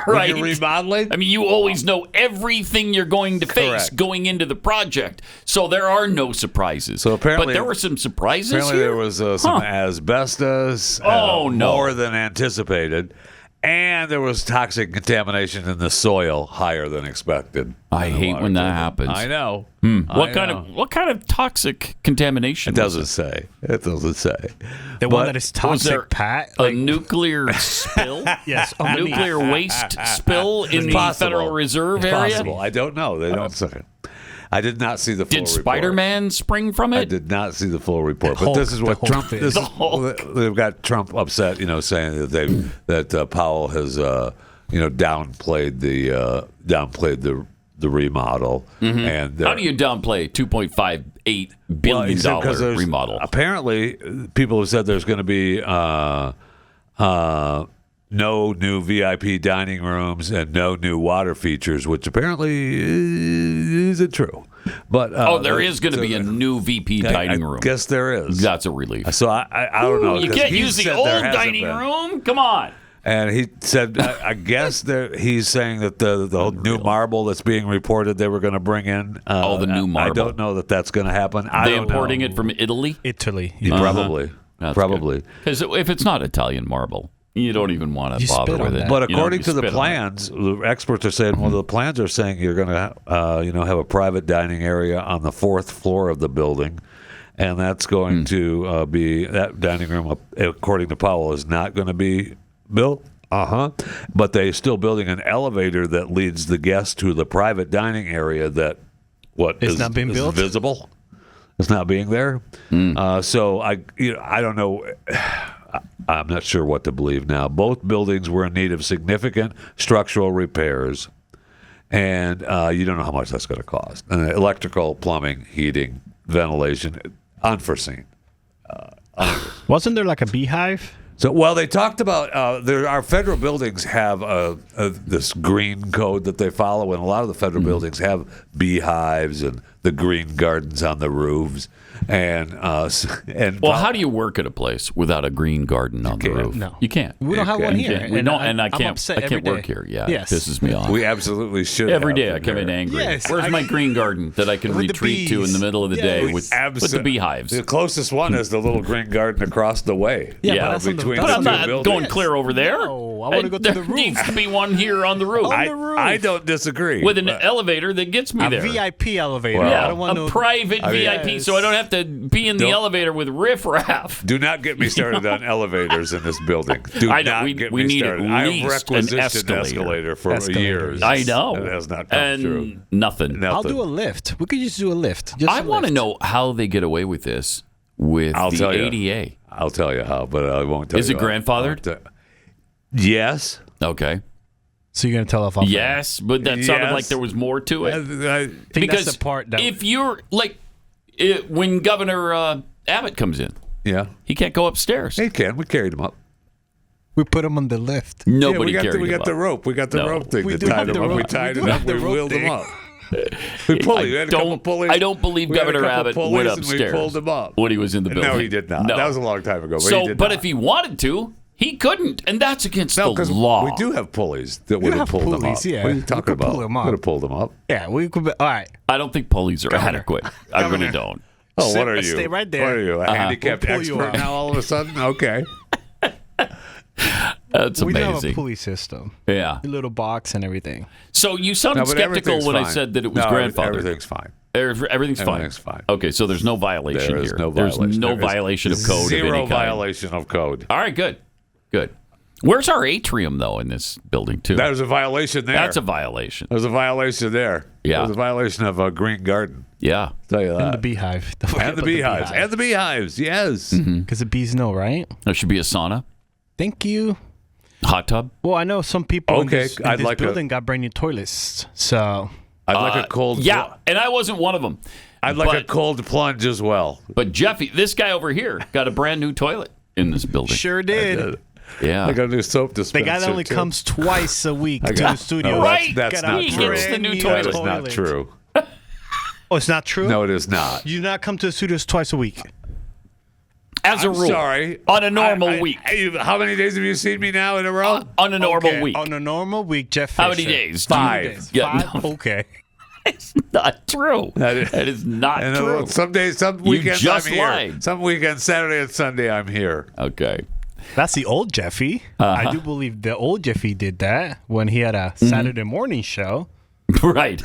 C: Right?
E: When you're remodeling?
C: I mean, you always know everything you're going to face going into the project, so there are no surprises.
E: So apparently,
C: but there were some surprises
E: apparently
C: here?
E: there was some asbestos, more than anticipated. And there was toxic contamination in the soil, higher than expected.
C: I hate when that happens.
E: I know.
C: What kind of toxic contamination?
E: It doesn't say. It doesn't say.
D: The one that is toxic, Pat?
C: A nuclear spill?
D: Yes.
C: A nuclear waste spill in the Federal Reserve area?
E: Possible. I don't know. They don't say it. I did not see the full report.
C: Did Spider-Man spring from it?
E: I did not see the full report. But this is what Trump. They've got Trump upset, saying that Powell has, downplayed the remodel.
C: Mm-hmm.
E: And
C: how do you downplay $2.58 billion remodel?
E: Apparently, people have said there's going to be no new VIP dining rooms and no new water features, which apparently isn't true. But
C: there is going to be a new VP dining room.
E: I guess there is.
C: That's a relief.
E: So I don't know.
C: You can't use the old dining room. Come on.
E: And he said, I guess he's saying that the new marble that's being reported they were going to bring in.
C: The new marble.
E: I don't know that that's going to happen.
C: They importing it from Italy?
D: Italy.
E: Yeah. Probably.
C: Because if it's not Italian marble, you don't even want to bother with it.
E: But according to the plans, the experts are saying, the plans are saying you're going to, have a private dining area on the 4th floor of the building, and that's going to be that dining room. According to Powell, is not going to be built. But they're still building an elevator that leads the guests to the private dining area that is
D: not being built?
E: Visible. It's not being there. So I don't know. I'm not sure what to believe now. Both buildings were in need of significant structural repairs, and you don't know how much that's going to cost. And electrical, plumbing, heating, ventilation, unforeseen.
D: Wasn't there like a beehive?
E: So, they talked about our federal buildings have this green code that they follow, and a lot of the federal buildings have beehives and the green gardens on the roofs. How
C: do you work at a place without a green garden on the roof?
D: No,
C: you can't.
D: We don't have one here.
C: We don't, and I can't work here. Yeah,
D: yes.
C: It pisses me off.
E: We absolutely should.
C: Every day I come in angry.
D: Yes,
C: Where's my green garden that I can retreat to in the middle of the day with the beehives?
E: The closest one is the little green garden across the way.
C: Yeah,
E: between
C: but I'm
E: the
C: not
E: two
C: going clear over there.
D: No, I want to go to the roof.
C: There needs to be one here on the roof.
E: I don't disagree.
C: With an elevator that gets me there.
D: A VIP elevator.
E: Well,
C: Yeah,
D: I don't want
C: a
D: no
C: private VIP, so I don't have to be in the elevator with riffraff.
E: Do not get me started on elevators in this building. Do
C: I know,
E: not
C: we
E: get me
C: need
E: started.
C: at
E: I have
C: least an
E: requisitioned escalator for years.
C: I know.
E: It has not come true.
C: Nothing.
D: I'll do a lift. We could just do a lift.
C: I want to know how they get away with this with the ADA.
E: I'll tell you how, but I won't tell you.
C: Is it grandfathered?
E: Yes.
C: Okay.
D: So you're going to tell us off?
C: Yes, but that sounded like there was more to it.
D: I think
C: because
D: that's the part that
C: if you're like, when Governor Abbott comes in, he can't go upstairs.
E: He can. We carried him up.
D: We put him on the lift.
C: Nobody
E: carried
C: him
E: him. We got the rope. We got the rope thing that tied him up. We tied him up. We wheeled him up. We pulled him.
C: I don't believe Governor Abbott went upstairs
E: we pulled him up
C: when he was in the building.
E: No, he did not.
C: No.
E: That was a long time ago. But
C: So,
E: he did
C: but
E: not.
C: if he wanted to, he couldn't, and that's against the law.
E: We do have pulleys that would have pulled him up.
D: Yeah.
E: What are you talking about?
D: Pull him up.
E: Would have pulled him up.
D: Yeah, we could. All right.
C: I don't think pulleys are adequate. I really don't.
E: Oh, what are you?
D: Stay right there.
E: What are you? A handicapped
D: We'll pull you
E: expert
D: out.
E: now? All of a sudden, okay.
C: That's
D: We do have a
C: amazing.
D: pulley system.
C: Yeah.
D: A little box and everything.
C: So you sounded skeptical when I said that it was grandfathered.
E: Everything's fine.
C: Everything's fine.
E: Everything's fine.
C: Okay, so there's no violation
E: There is
C: here.
E: no
C: There's
E: violation.
C: no
E: There is
C: violation of code.
E: Zero
C: of any kind.
E: violation of code.
C: All right, good. Where's our atrium though in this building too?
E: There's a violation there.
C: That's a violation.
E: There's a violation there.
C: Yeah.
E: There's a violation of a green garden.
C: Yeah.
E: I'll tell you that.
D: And the beehive.
E: And the beehives. And the beehives. Yes.
D: Because the bees know, right?
C: There should be a sauna.
D: Thank you.
C: Hot tub.
D: Well, I know some people in
E: Okay,
D: this,
E: I'd like a-
D: building got brand new toilets. So
E: I'd like a cold.
C: Yeah, and I wasn't one of them.
E: I'd like a cold plunge as well.
C: But Jeffy, this guy over here, got a brand new toilet in this building.
D: sure did.
C: Yeah.
E: I got a new soap dispenser.
D: The guy that only
E: too.
D: comes twice a week to the studio.
E: No,
C: Right.
E: That's
D: Got a
E: not
C: He
E: true.
C: gets the new
D: brand
E: That
C: toilet.
E: is not true.
D: Oh, it's not true?
E: No, it is not.
D: You do not come to the studios twice a week.
C: As a
E: I'm
C: rule.
E: sorry.
C: On a normal week.
E: How many days have you seen me now in a row?
C: On a normal
D: Okay,
C: week.
D: On a normal week, Jeff
C: How
D: Fisher.
C: many days?
E: 5.
C: Yeah,
D: Five?
C: no.
D: Okay.
C: It's not true.
E: That is
C: not true.
E: Some days, some weekends
C: just
E: I'm here.
C: lied.
E: Some weekends, Saturday and Sunday, I'm here.
C: Okay.
D: That's the old Jeffy. I do believe the old Jeffy did that when he had a Saturday morning show.
C: Right.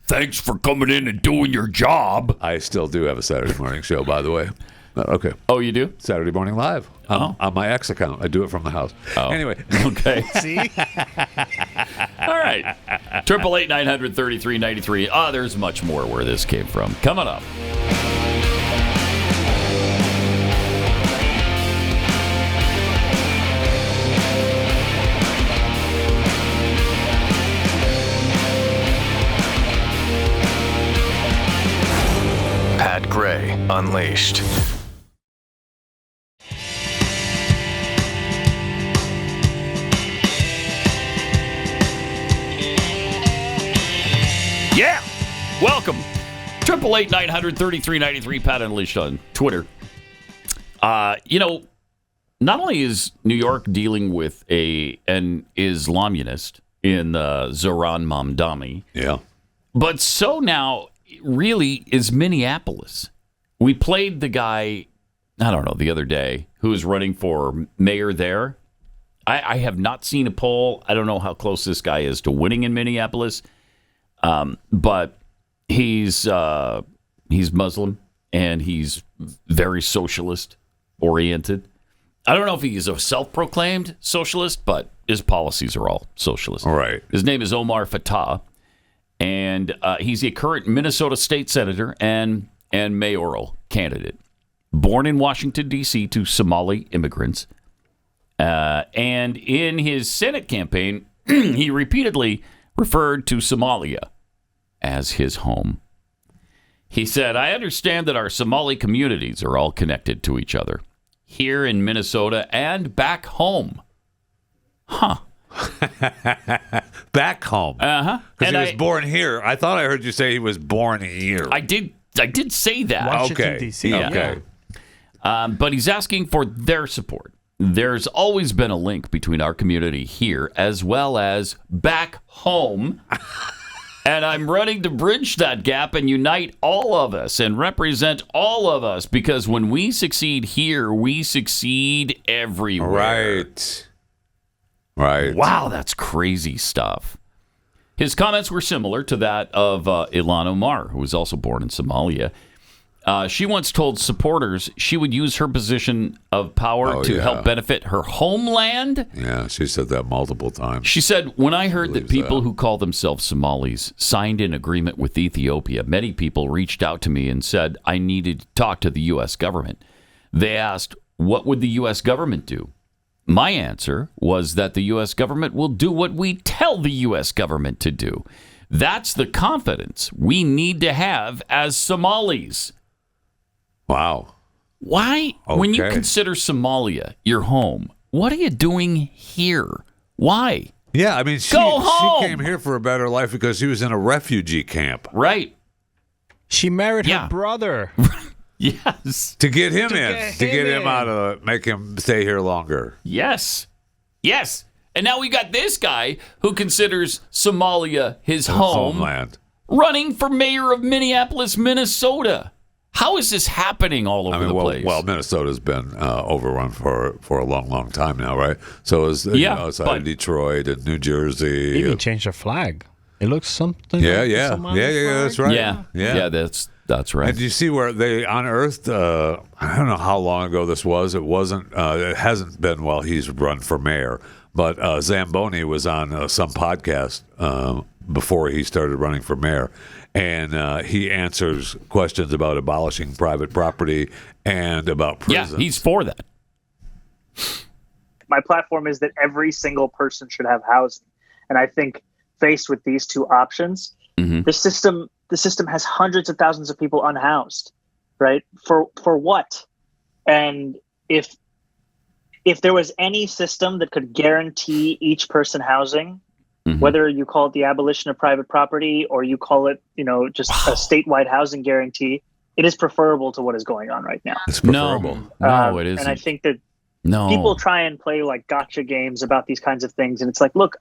C: Thanks for coming in and doing your job.
E: I still do have a Saturday morning show, by the way. Okay.
C: Oh, you do?
E: Saturday Morning Live on my X account. I do it from the house.
C: Oh.
E: Anyway.
C: Okay.
D: See?
C: All right. 888-900-3393. There's much more where this came from. Coming up.
I: Pat Gray Unleashed.
C: Yeah. Welcome. 888-900-3393. Pat Unleashed on Twitter. Not only is New York dealing with an Islamist in Zohran Mamdani,
E: Yeah.
C: but so now really is Minneapolis. We played the guy, I don't know, the other day, who was running for mayor there. I have not seen a poll. I don't know how close this guy is to winning in Minneapolis, but he's Muslim and he's very socialist oriented. I don't know if he's a self-proclaimed socialist, but his policies are all socialist.
E: All right.
C: His name is Omar Fateh, and he's a current Minnesota state senator and mayoral candidate. Born in Washington, D.C. to Somali immigrants. And in his Senate campaign, he repeatedly referred to Somalia as his home. He said, I understand that our Somali communities are all connected to each other here in Minnesota and back home. Huh.
E: Back home.
C: Uh-huh.
E: Because he was born here. I thought I heard you say he was born here.
C: I did say that.
D: Washington,
E: Okay.
D: D.C.
C: Yeah.
E: Okay.
C: But he's asking for their support. There's always been a link between our community here as well as back home. And I'm running to bridge that gap and unite all of us and represent all of us, because when we succeed here, we succeed everywhere.
E: Right.
C: Wow, that's crazy stuff. His comments were similar to that of Ilhan Omar, who was also born in Somalia. She once told supporters she would use her position of power to help benefit her homeland.
E: Yeah, she said that multiple times.
C: She said, when I heard that people who call themselves Somalis signed an agreement with Ethiopia, many people reached out to me and said I needed to talk to the U.S. government. They asked, what would the U.S. government do? My answer was that the U.S. government will do what we tell the U.S. government to do. That's the confidence we need to have as Somalis.
E: Wow.
C: Why, when you consider Somalia your home, what are you doing here? Why?
E: Yeah, I mean, she came here for a better life because she was in a refugee camp.
C: Right.
D: She married her brother.
C: Yes.
E: To get him in. To get him out of, make him stay here longer.
C: Yes. Yes. And now we got this guy who considers Somalia his
E: homeland,
C: running for mayor of Minneapolis, Minnesota. How is this happening all over the place?
E: Well, Minnesota's been overrun for a long, long time now, right? So is outside of Detroit and New Jersey.
D: They even changed their flag. It looks something.
E: Yeah, that's right.
C: Yeah, that's right.
E: And do you see where they unearthed? I don't know how long ago this was. It wasn't. It hasn't been while he's run for mayor. But Zamboni was on some podcast before he started running for mayor. And he answers questions about abolishing private property and about prisons.
C: Yeah, he's for that.
R: My platform is that every single person should have housing. And I think faced with these two options, the system has hundreds of thousands of people unhoused, right? For what? And if there was any system that could guarantee each person housing, whether you call it the abolition of private property or you call it, just a statewide housing guarantee, it is preferable to what is going on right now.
E: It's preferable.
C: No, it isn't.
R: And I think that people try and play like gotcha games about these kinds of things. And it's like, look,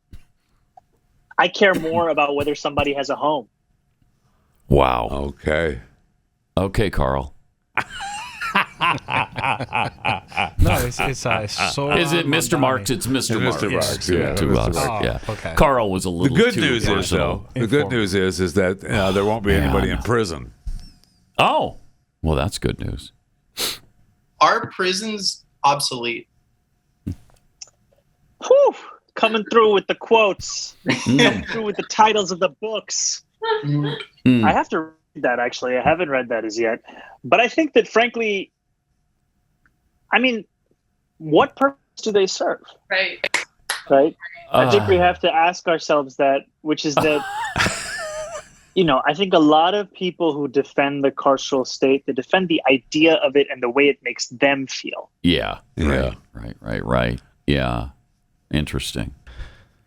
R: I care more about whether somebody has a home.
C: Wow.
E: Okay,
C: Carl.
D: No, it's so.
C: Is it Mr. Marks? It's Mr. Marks.
E: Mr. Marks,
C: yeah.
D: Okay.
C: Carl was a little
E: The good
C: too
E: news is, though, is that there won't be anybody in prison.
C: Oh, well, that's good news.
S: Are prisons obsolete?
R: Whew, coming through with the quotes, coming through with the titles of the books. I have to read that, actually. I haven't read that as yet. But I think that, frankly, what purpose do they serve? Right? I think we have to ask ourselves that, which is that, I think a lot of people who defend the carceral state, they defend the idea of it and the way it makes them feel.
C: Yeah. Right. Yeah. Interesting.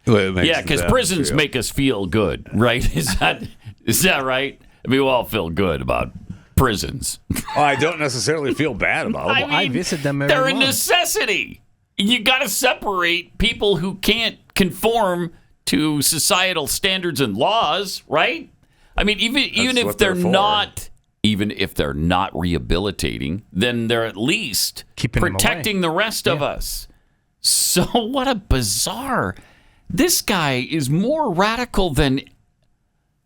E: Well,
C: yeah, because prisons make us feel good, right? Is that right? I mean, we all feel good about prisons.
E: I don't necessarily feel bad about them.
D: I visit them every
C: They're
D: month.
C: a necessity. You got to separate people who can't conform to societal standards and laws, right? I mean, even if they're not, even if they're not rehabilitating, then they're at least protecting the rest of us. So what a bizarre. This guy is more radical than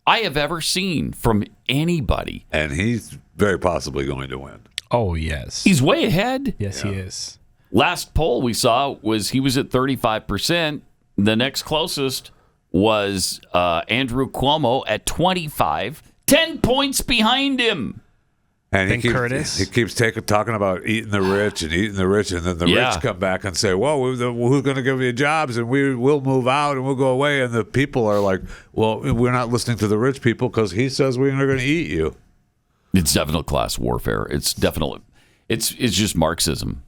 C: I have ever seen from anybody.
E: And he's very possibly going to win.
D: Oh, yes.
C: He's way ahead.
D: Yes, he is.
C: Last poll we saw was he was at 35%. The next closest was Andrew Cuomo at 25, 10 points behind him.
E: And he keeps talking about eating the rich, and then the rich come back and say, well, who's going to give you jobs, and we'll move out, and we'll go away. And the people are like, well, we're not listening to the rich people because he says we're going to eat you.
C: It's definitely class warfare. It's just Marxism.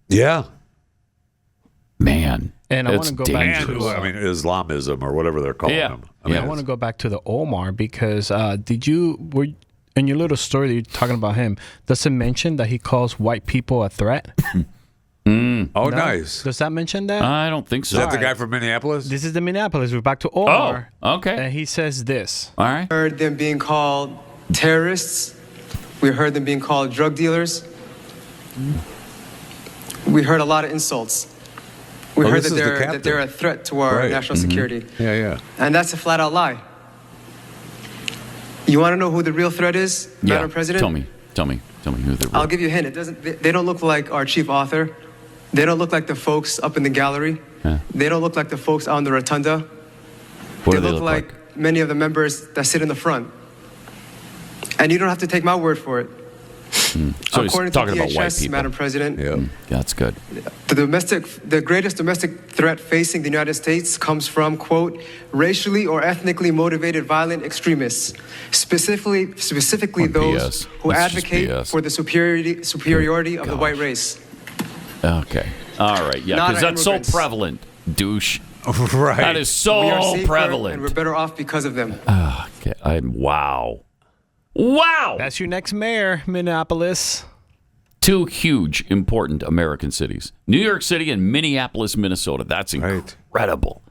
E: Yeah.
C: Man.
D: And I want to go back to
E: Islamism or whatever they're calling them.
D: I want to go back to the Omar because were in your little story that you're talking about him, does it mention that he calls white people a threat?
E: Oh, no? Nice.
D: Does that mention that?
C: I don't think so.
E: Is that the guy from Minneapolis?
D: This is the Minneapolis. We're back to Omar.
C: Oh, okay.
D: And he says this.
C: All right.
T: We heard them being called terrorists. We heard them being called drug dealers. We heard a lot of insults. We heard
E: this is the
T: that
E: captain.
T: they're a threat to our national security.
E: Yeah.
T: And that's a flat-out lie. You want to know who the real threat is, Madam President?
C: Tell me who the real.
T: I'll give you a hint. They don't look like our chief author. They don't look like the folks up in the gallery. They don't look like the folks out in the rotunda.
C: What
T: they
C: do they
T: look like many of the members that sit in the front. And you don't have to take my word for it.
C: So he's
T: According
C: talking
T: to
C: about white
T: DHS,
C: people.
T: Madam President,
C: That's good.
T: the greatest domestic threat facing the United States comes from, quote, racially or ethnically motivated violent extremists, specifically those who
C: That's just
T: advocate
C: BS.
T: for the superiority of the white race.
C: Okay. All right. Yeah,
T: Not
C: because
T: our
C: that's so
T: immigrants.
C: prevalent, douche.
E: Right.
C: That is
T: We are
C: so
T: safer
C: prevalent.
T: and we're better off because of them.
C: Okay. Wow.
D: That's your next mayor, Minneapolis.
C: Two huge, important American cities. New York City and Minneapolis, Minnesota. That's incredible.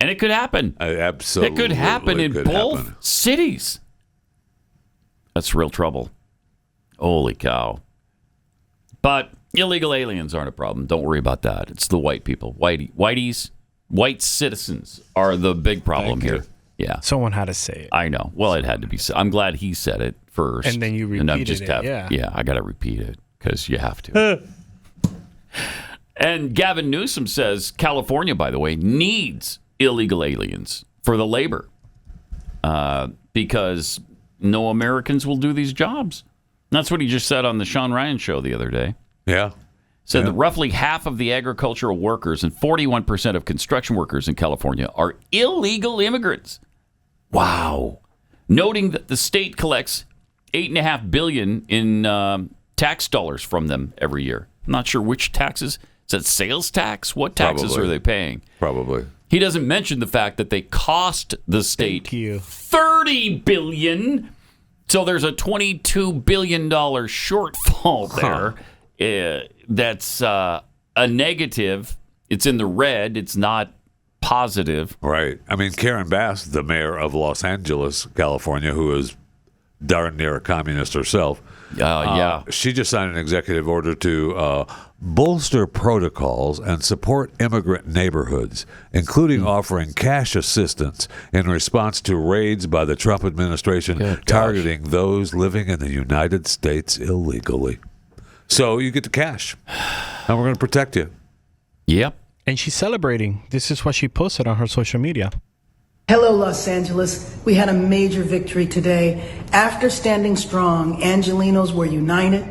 C: And it could happen.
E: Absolutely.
C: It could happen in
E: could
C: both
E: happen.
C: cities. That's real trouble. Holy cow. But illegal aliens aren't a problem. Don't worry about that. It's the white people. White citizens are the big problem here. Yeah.
D: Someone had to say it.
C: I know. Well, it had to be said. I'm glad he said it first.
D: And then you
C: And I'm
D: repeated it, yeah.
C: Yeah, I got to repeat it because you have to. And Gavin Newsom says California, by the way, needs illegal aliens for the labor because no Americans will do these jobs. That's what he just said on the Sean Ryan show the other day.
E: Yeah.
C: Said that roughly half of the agricultural workers and 41% of construction workers in California are illegal immigrants. Wow. Noting that the state collects $8.5 billion in tax dollars from them every year. I'm not sure which taxes. Is that sales tax? What taxes
E: Probably.
C: are they paying?
E: Probably.
C: He doesn't mention the fact that they cost the state $30 billion. So there's a $22 billion shortfall there. That's a negative. It's in the red. It's not positive.
E: Right. I mean, Karen Bass, the mayor of Los Angeles, California, who is darn near a communist herself. She just signed an executive order to bolster protocols and support immigrant neighborhoods, including offering cash assistance in response to raids by the Trump administration targeting those living in the United States illegally. So you get the cash, and we're going to protect you.
C: Yep.
D: And she's celebrating. This is what she posted on her social media.
U: Hello, Los Angeles. We had a major victory today. After standing strong, Angelinos were united.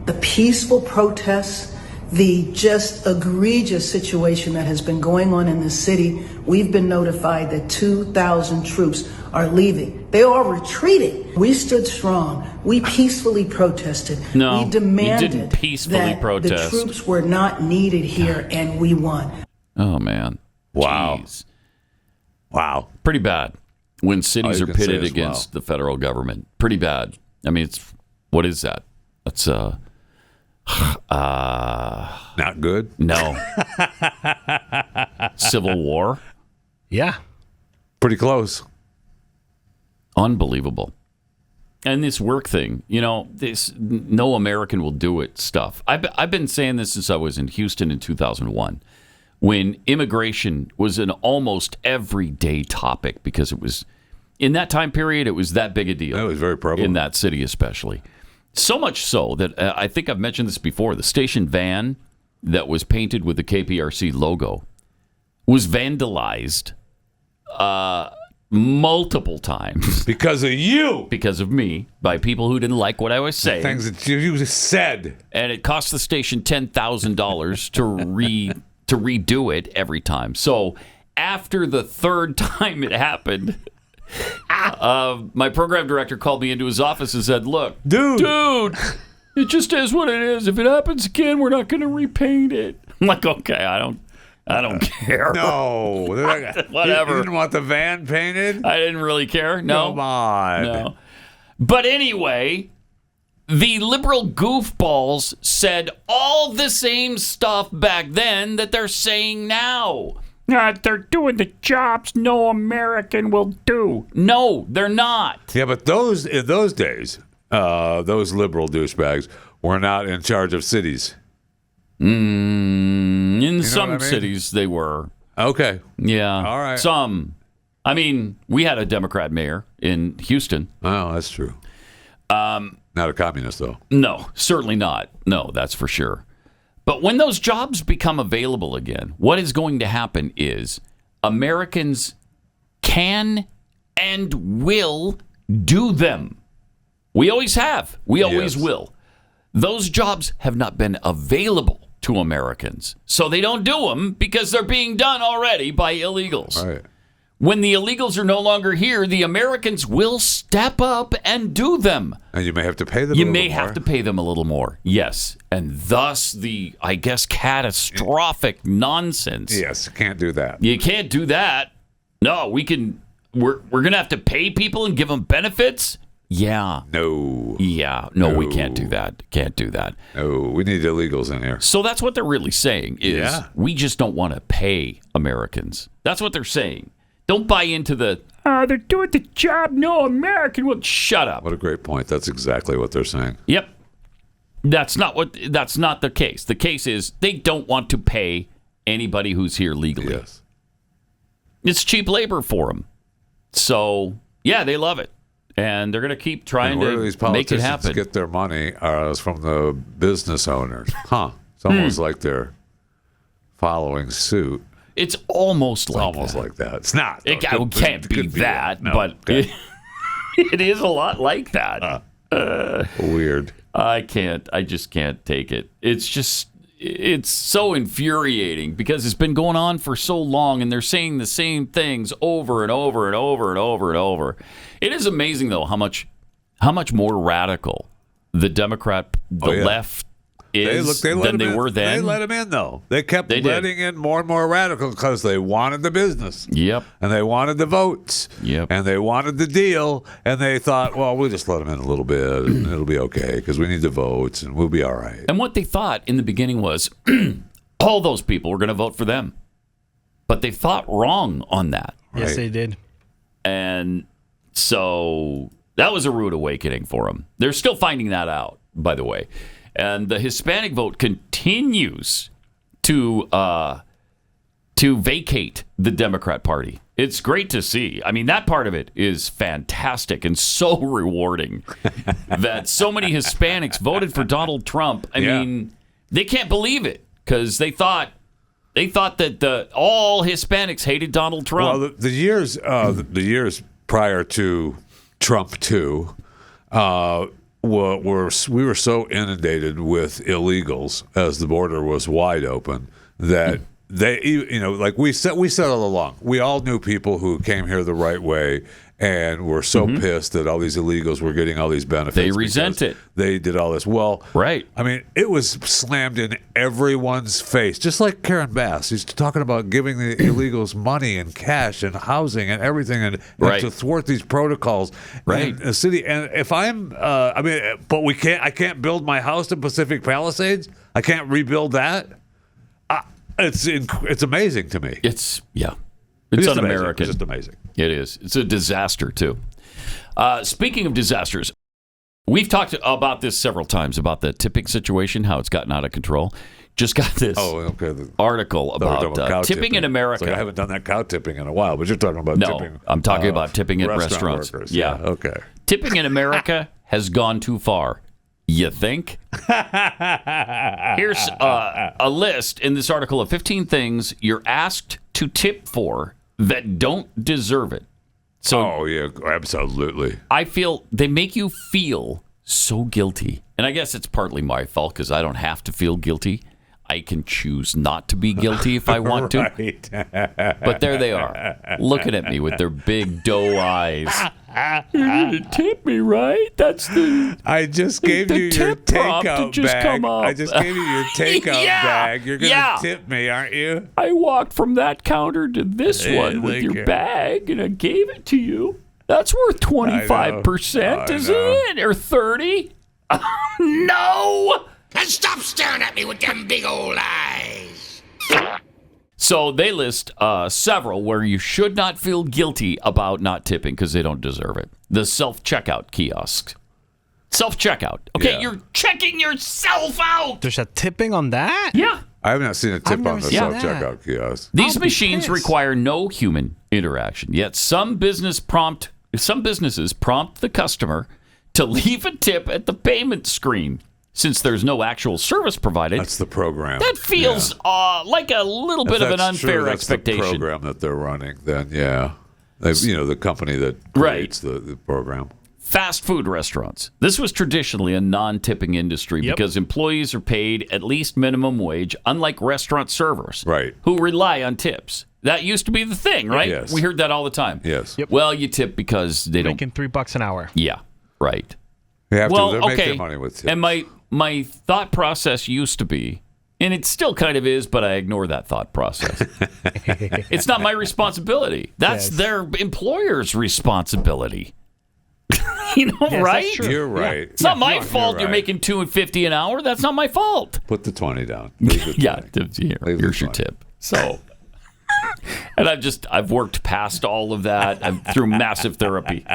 U: The peaceful protests, the just egregious situation that has been going on in the city, we've been notified that 2,000 troops are leaving. They are retreating. We stood strong. We peacefully protested.
C: No,
U: we demanded
C: you didn't peacefully
U: that
C: protest.
U: the troops were not needed here, and we won.
C: Oh, man.
E: Wow.
C: Jeez.
E: Wow.
C: Pretty bad when cities
E: you
C: are
E: can say
C: pitted
E: is
C: against the federal government. Pretty bad. I mean, what is that? That's
E: not good?
C: No. Civil War?
D: Yeah.
E: Pretty close.
C: Unbelievable. And this work thing, this no American will do it stuff. I've been saying this since I was in Houston in 2001, when immigration was an almost everyday topic because it was, in that time period, it was that big a deal.
E: That was very prevalent.
C: In that city especially. So much so that I think I've mentioned this before, the station van that was painted with the KPRC logo was vandalized multiple times.
E: Because of you.
C: Because of me, by people who didn't like what I was saying.
E: Things that you said.
C: And it cost the station $10,000 to redo it every time. So after the third time it happened, my program director called me into his office and said, "Look, dude, it just is what it is. If it happens again, we're not going to repaint it." I'm like, okay, I don't care.
E: No.
C: Whatever.
E: You didn't want the van painted?
C: I didn't really care. No.
E: Come on.
C: No. But anyway, the liberal goofballs said all the same stuff back then that they're saying now. They're doing the jobs no American will do. No, they're not.
E: Yeah, but in those days, those liberal douchebags were not in charge of cities.
C: No. In some cities, they were.
E: Okay.
C: Yeah.
E: All right.
C: Some. I mean, we had a Democrat mayor in Houston.
E: Oh, that's true. Not a communist, though.
C: No, certainly not. No, that's for sure. But when those jobs become available again, what is going to happen is Americans can and will do them. We always have. We always will. Those jobs have not been available to Americans. So they don't do them because they're being done already by illegals.
E: Right.
C: When the illegals are no longer here, the Americans will step up and do them.
E: And you may have to pay them
C: You may have to pay them a little more. Yes. And thus the, I guess, catastrophic nonsense.
E: Yes, can't do that.
C: You can't do that. No, we're going to have to pay people and give them benefits? Yeah.
E: No.
C: Yeah. No, we can't do that. Can't do that.
E: No, we need illegals in here.
C: So that's what they're really saying is we just don't want to pay Americans. That's what they're saying. Don't buy into the, they're doing the job no American will. Shut up.
E: What a great point. That's exactly what they're saying.
C: Yep. That's not the case. The case is they don't want to pay anybody who's here legally.
E: Yes.
C: It's cheap labor for them. So, yeah, they love it. And they're going to keep trying to make it happen.
E: Get their money from the business owners. It's almost like they're following suit.
C: It's almost like
E: that. It's not.
C: It can't be that, but it is a lot like that.
E: Weird.
C: I just can't take it. It's so infuriating because it's been going on for so long and they're saying the same things over and over and over and over and over. It is amazing, though, how much more radical the left is than they were then.
E: They let them in, though. They kept letting in more and more radical because they wanted the business.
C: Yep.
E: And they wanted the votes.
C: Yep.
E: And they wanted the deal. And they thought, well, we'll just let them in a little bit and it'll be okay because we need the votes and we'll be all right.
C: And what they thought in the beginning was all those people were going to vote for them. But they thought wrong on that.
D: Yes, they did.
C: And so that was a rude awakening for them. They're still finding that out, by the way. And the Hispanic vote continues to vacate the Democrat Party. It's great to see. I mean, that part of it is fantastic and so rewarding that so many Hispanics voted for Donald Trump. I mean, they can't believe it because they thought that all Hispanics hated Donald Trump.
E: Well, the years prior to Trump 2, we were so inundated with illegals as the border was wide open that they, like we said all along, we all knew people who came here the right way and were so pissed that all these illegals were getting all these benefits.
C: They resent it.
E: They did all this. Well,
C: right.
E: I mean, it was slammed in everyone's face, just like Karen Bass. He's talking about giving the illegals money and cash and housing and everything and to thwart these protocols in the city. And if but I can't build my house in Pacific Palisades. I can't rebuild that. It's amazing to me.
C: It's un-American.
E: It's just amazing.
C: It is. It's a disaster, too. Speaking of disasters, we've talked about this several times, about the tipping situation, how it's gotten out of control. Just got this article about tipping in America.
E: Like I haven't done that cow tipping in a while, but you're talking about tipping.
C: I'm talking about tipping at restaurants.
E: Workers. Yeah, okay.
C: Tipping in America has gone too far. You think? Here's a list in this article of 15 things you're asked to tip for that don't deserve it.
E: So, absolutely.
C: I feel they make you feel so guilty. And I guess it's partly my fault because I don't have to feel guilty. I can choose not to be guilty if I want to. But there they are, looking at me with their big doe eyes. You're going to tip me, right? That's the...
E: I just gave you your takeout bag. I just gave you your takeout bag. You're going to tip me, aren't you?
C: I walked from that counter to this one with your bag, and I gave it to you. That's worth 25%, isn't it? Or 30? No!
A: And stop staring at me with them big old eyes.
C: So they list several where you should not feel guilty about not tipping because they don't deserve it. The self-checkout kiosks. Self-checkout. Okay, you're checking yourself out.
D: There's a tipping on that?
C: Yeah.
E: I have not seen a tip on the self-checkout kiosk.
C: These machines require no human interaction, yet some businesses prompt the customer to leave a tip at the payment screen. Since there's no actual service provided,
E: that's the program.
C: That feels like a little bit of an unfair expectation.
E: That's the program that they're running. Then, the company that creates the program.
C: Fast food restaurants. This was traditionally a non-tipping industry because employees are paid at least minimum wage, unlike restaurant servers, who rely on tips. That used to be the thing, right?
E: Yes.
C: We heard that all the time.
E: Yes.
C: Well, you tip because they
D: making $3 an hour.
C: Yeah, right.
E: They have to make their money with tips.
C: And my thought process used to be, and it still kind of is, but I ignore that thought process. It's not my responsibility. That's their employer's responsibility. Right?
E: You're right.
C: It's not my fault you're making $2.50 an hour. That's not my fault.
E: Put the 20 down.
C: Here's your tip. So, and I've worked past all of that. I'm through massive therapy.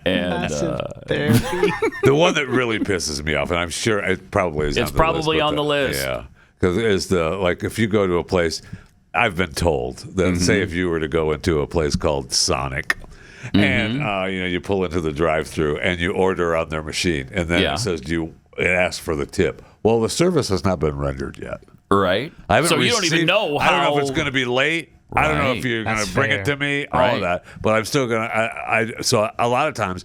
C: And
E: the one that really pisses me off, and I'm sure it probably is.
C: It's probably on the list.
E: Yeah, because if you go to a place, I've been told that say if you were to go into a place called Sonic. And you pull into the drive-through and you order on their machine, and then it says it asks for the tip. Well, the service has not been rendered yet.
C: Right.
E: So you don't even know how. I don't know if it's going to be late. Right. I don't know if you're going to bring it to me. All of that, but I'm still going to. So a lot of times,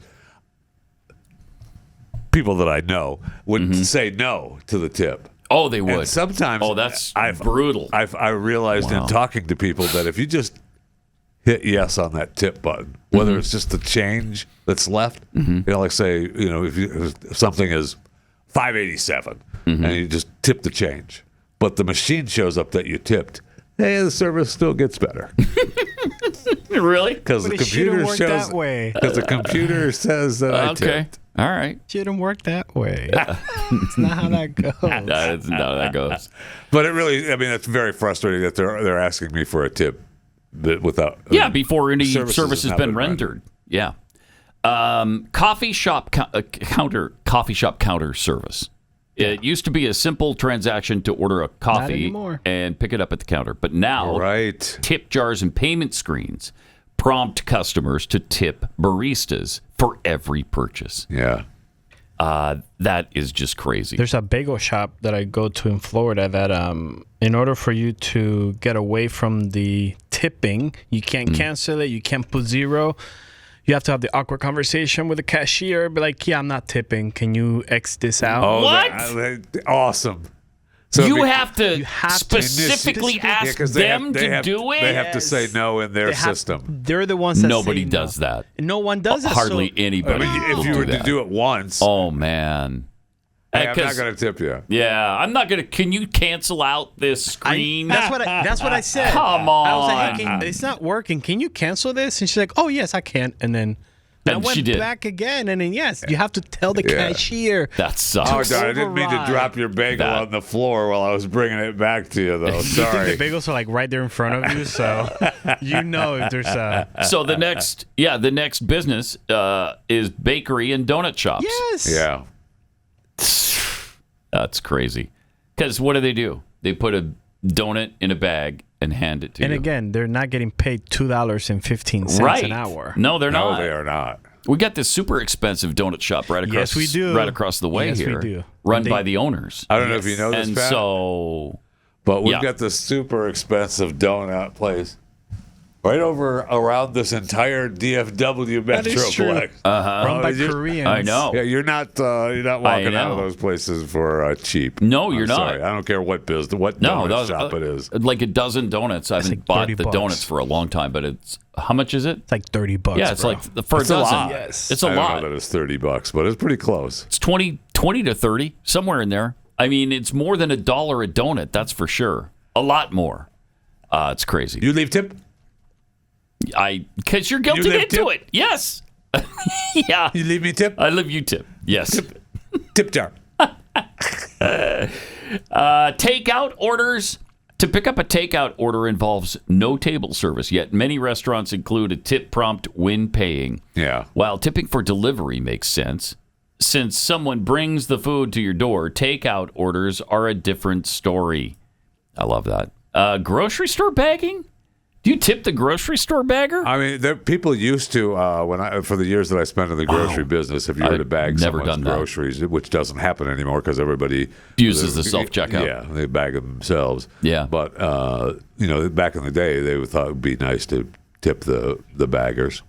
E: people that I know would say no to the tip.
C: Oh, they would.
E: And sometimes,
C: that's brutal.
E: I realized in talking to people that if you just hit yes on that tip button, whether it's just the change that's left, like say, if something is $5.87 and you just tip the change, but the machine shows up that you tipped, hey, the service still gets better.
C: Really?
E: Because the computer shows that way. Because the computer says that I tipped.
C: All right.
D: Shouldn't work that way. It's not how that goes.
C: No, it's not how that goes.
E: But it really, it's very frustrating that they're asking me for a tip without
C: before any service has been rendered. Yeah. Coffee shop counter service. It used to be a simple transaction to order a coffee and pick it up at the counter, but now tip jars and payment screens prompt customers to tip baristas for every purchase.
E: Yeah.
C: That is just crazy.
D: There's a bagel shop that I go to in Florida that in order for you to get away from the tipping, you can't cancel it, you can't put zero. You have to have the awkward conversation with the cashier, be like, yeah, I'm not tipping. Can you X this out?
E: Oh,
C: what?
E: Awesome. So
C: you have to specifically ask them to do it?
E: They have to say no in their system.
D: They're the ones that
C: Nobody
D: say
C: does
D: no.
C: that.
D: No one does it.
C: Hardly anybody.
E: If you were to do it once.
C: Oh, man.
E: Hey, I'm not going to tip you.
C: Yeah, I'm not going to. Can you cancel out this screen?
D: That's what I said.
C: Come on.
D: I was like, hey, it's not working. Can you cancel this? And she's like, oh, yes, I can. And then I went back again. And then, yes, you have to tell the cashier.
C: That sucks.
E: Oh, God, I didn't mean to drop your bagel on the floor while I was bringing it back to you, though. Sorry.
D: The bagels are like right there in front of you, so if there's a...
C: So the next business is bakery and donut shops.
D: Yes.
E: Yeah.
C: That's crazy. Because what do? They put a donut in a bag and hand it to you.
D: And again, they're not getting paid $2.15 an hour.
C: No, they're not.
E: No, they are not.
C: We got this super expensive donut shop right across.
D: Yes, we do.
C: Right across the way here.
D: Yes, we do.
C: Run by the owners.
E: I don't know if you know this,
C: and
E: Pat, but we've got this super expensive donut place right over around this entire DFW metroplex.
D: Run by Koreans.
C: I know.
E: Yeah, you're not walking out of those places for cheap.
C: No, you're not.
E: Sorry. I don't care what donut shop it is.
C: Like a dozen donuts. I haven't bought the donuts for a long time, but it's how much is it?
D: It's like $30.
C: Yeah, it's like for a dozen.
E: Lot.
C: Yes. It's a lot.
E: I don't know that it's $30, but it's pretty close.
C: It's 20 to 30, somewhere in there. I mean, it's more than $1 a donut, that's for sure. A lot more. It's crazy.
E: You leave tip?
C: Because you're guilted into it. Yes. Yeah.
E: You leave me tip?
C: I leave you tip. Yes.
E: Tip jar.
C: Takeout orders. To pick up a takeout order involves no table service, yet many restaurants include a tip prompt when paying.
E: Yeah.
C: While tipping for delivery makes sense, since someone brings the food to your door, takeout orders are a different story. I love that. Grocery store bagging? Do you tip the grocery store bagger?
E: I mean, people used to for the years that I spent in the grocery business. If you were to bag someone's groceries, which doesn't happen anymore because everybody
C: uses the self checkout.
E: Yeah, they bag them themselves.
C: Yeah,
E: but back in the day, they thought it would be nice to tip the baggers.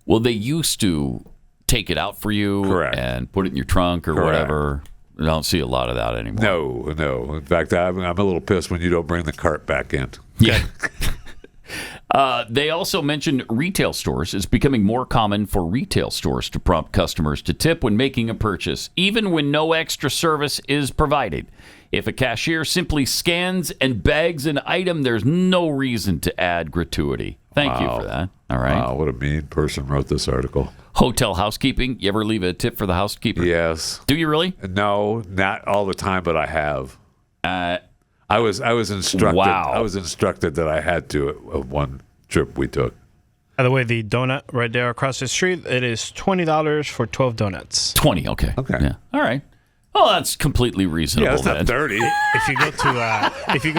C: Well, they used to take it out for you and put it in your trunk or whatever. I don't see a lot of that anymore.
E: No. In fact, I'm a little pissed when you don't bring the cart back in.
C: Yeah. They also mentioned retail stores. It's becoming more common for retail stores to prompt customers to tip when making a purchase, even when no extra service is provided. If a cashier simply scans and bags an item, there's no reason to add gratuity. Thank you for that. All right.
E: Wow, what a mean person wrote this article.
C: Hotel housekeeping. You ever leave a tip for the housekeeper?
E: Yes.
C: Do you really?
E: No, not all the time, but I have. I was instructed.
C: Wow.
E: I was instructed that I had to at one trip we took.
D: By the way, the donut right there across the street, it is $20 for 12 donuts.
C: 20, okay. Yeah. All right. Oh, that's completely reasonable.
E: Yeah, that's not dirty.
D: If you go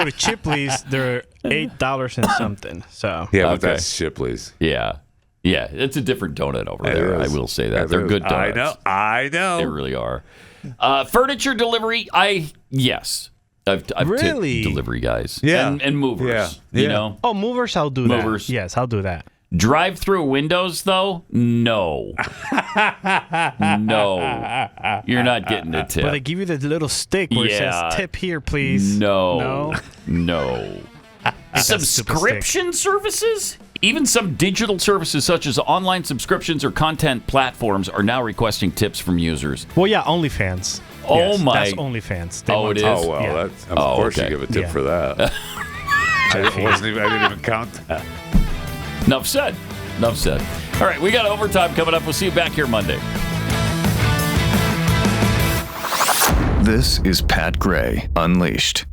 D: to Chipley's, they're $8 and something. So
E: yeah, but that's Chipley's.
C: Yeah, it's a different donut over there. I will say that they're good donuts.
E: I know.
C: They really are. Furniture delivery. Yes. I've
D: really
C: tipped delivery guys.
E: Yeah,
C: and movers. You know.
D: Oh, movers, I'll do that.
C: Movers.
D: Yes, I'll do that.
C: Drive-through windows, though, no. No. You're not getting a tip.
D: But they give you the little stick where it says, tip here, please.
C: No. Subscription services? Even some digital services such as online subscriptions or content platforms are now requesting tips from users.
D: Well, yeah, OnlyFans.
C: Oh,
D: yes,
C: my.
D: That's OnlyFans.
C: It is?
E: Oh, well, of course you give a tip for that. I didn't even count that.
C: Enough said. All right, we got overtime coming up. We'll see you back here Monday.
I: This is Pat Gray Unleashed.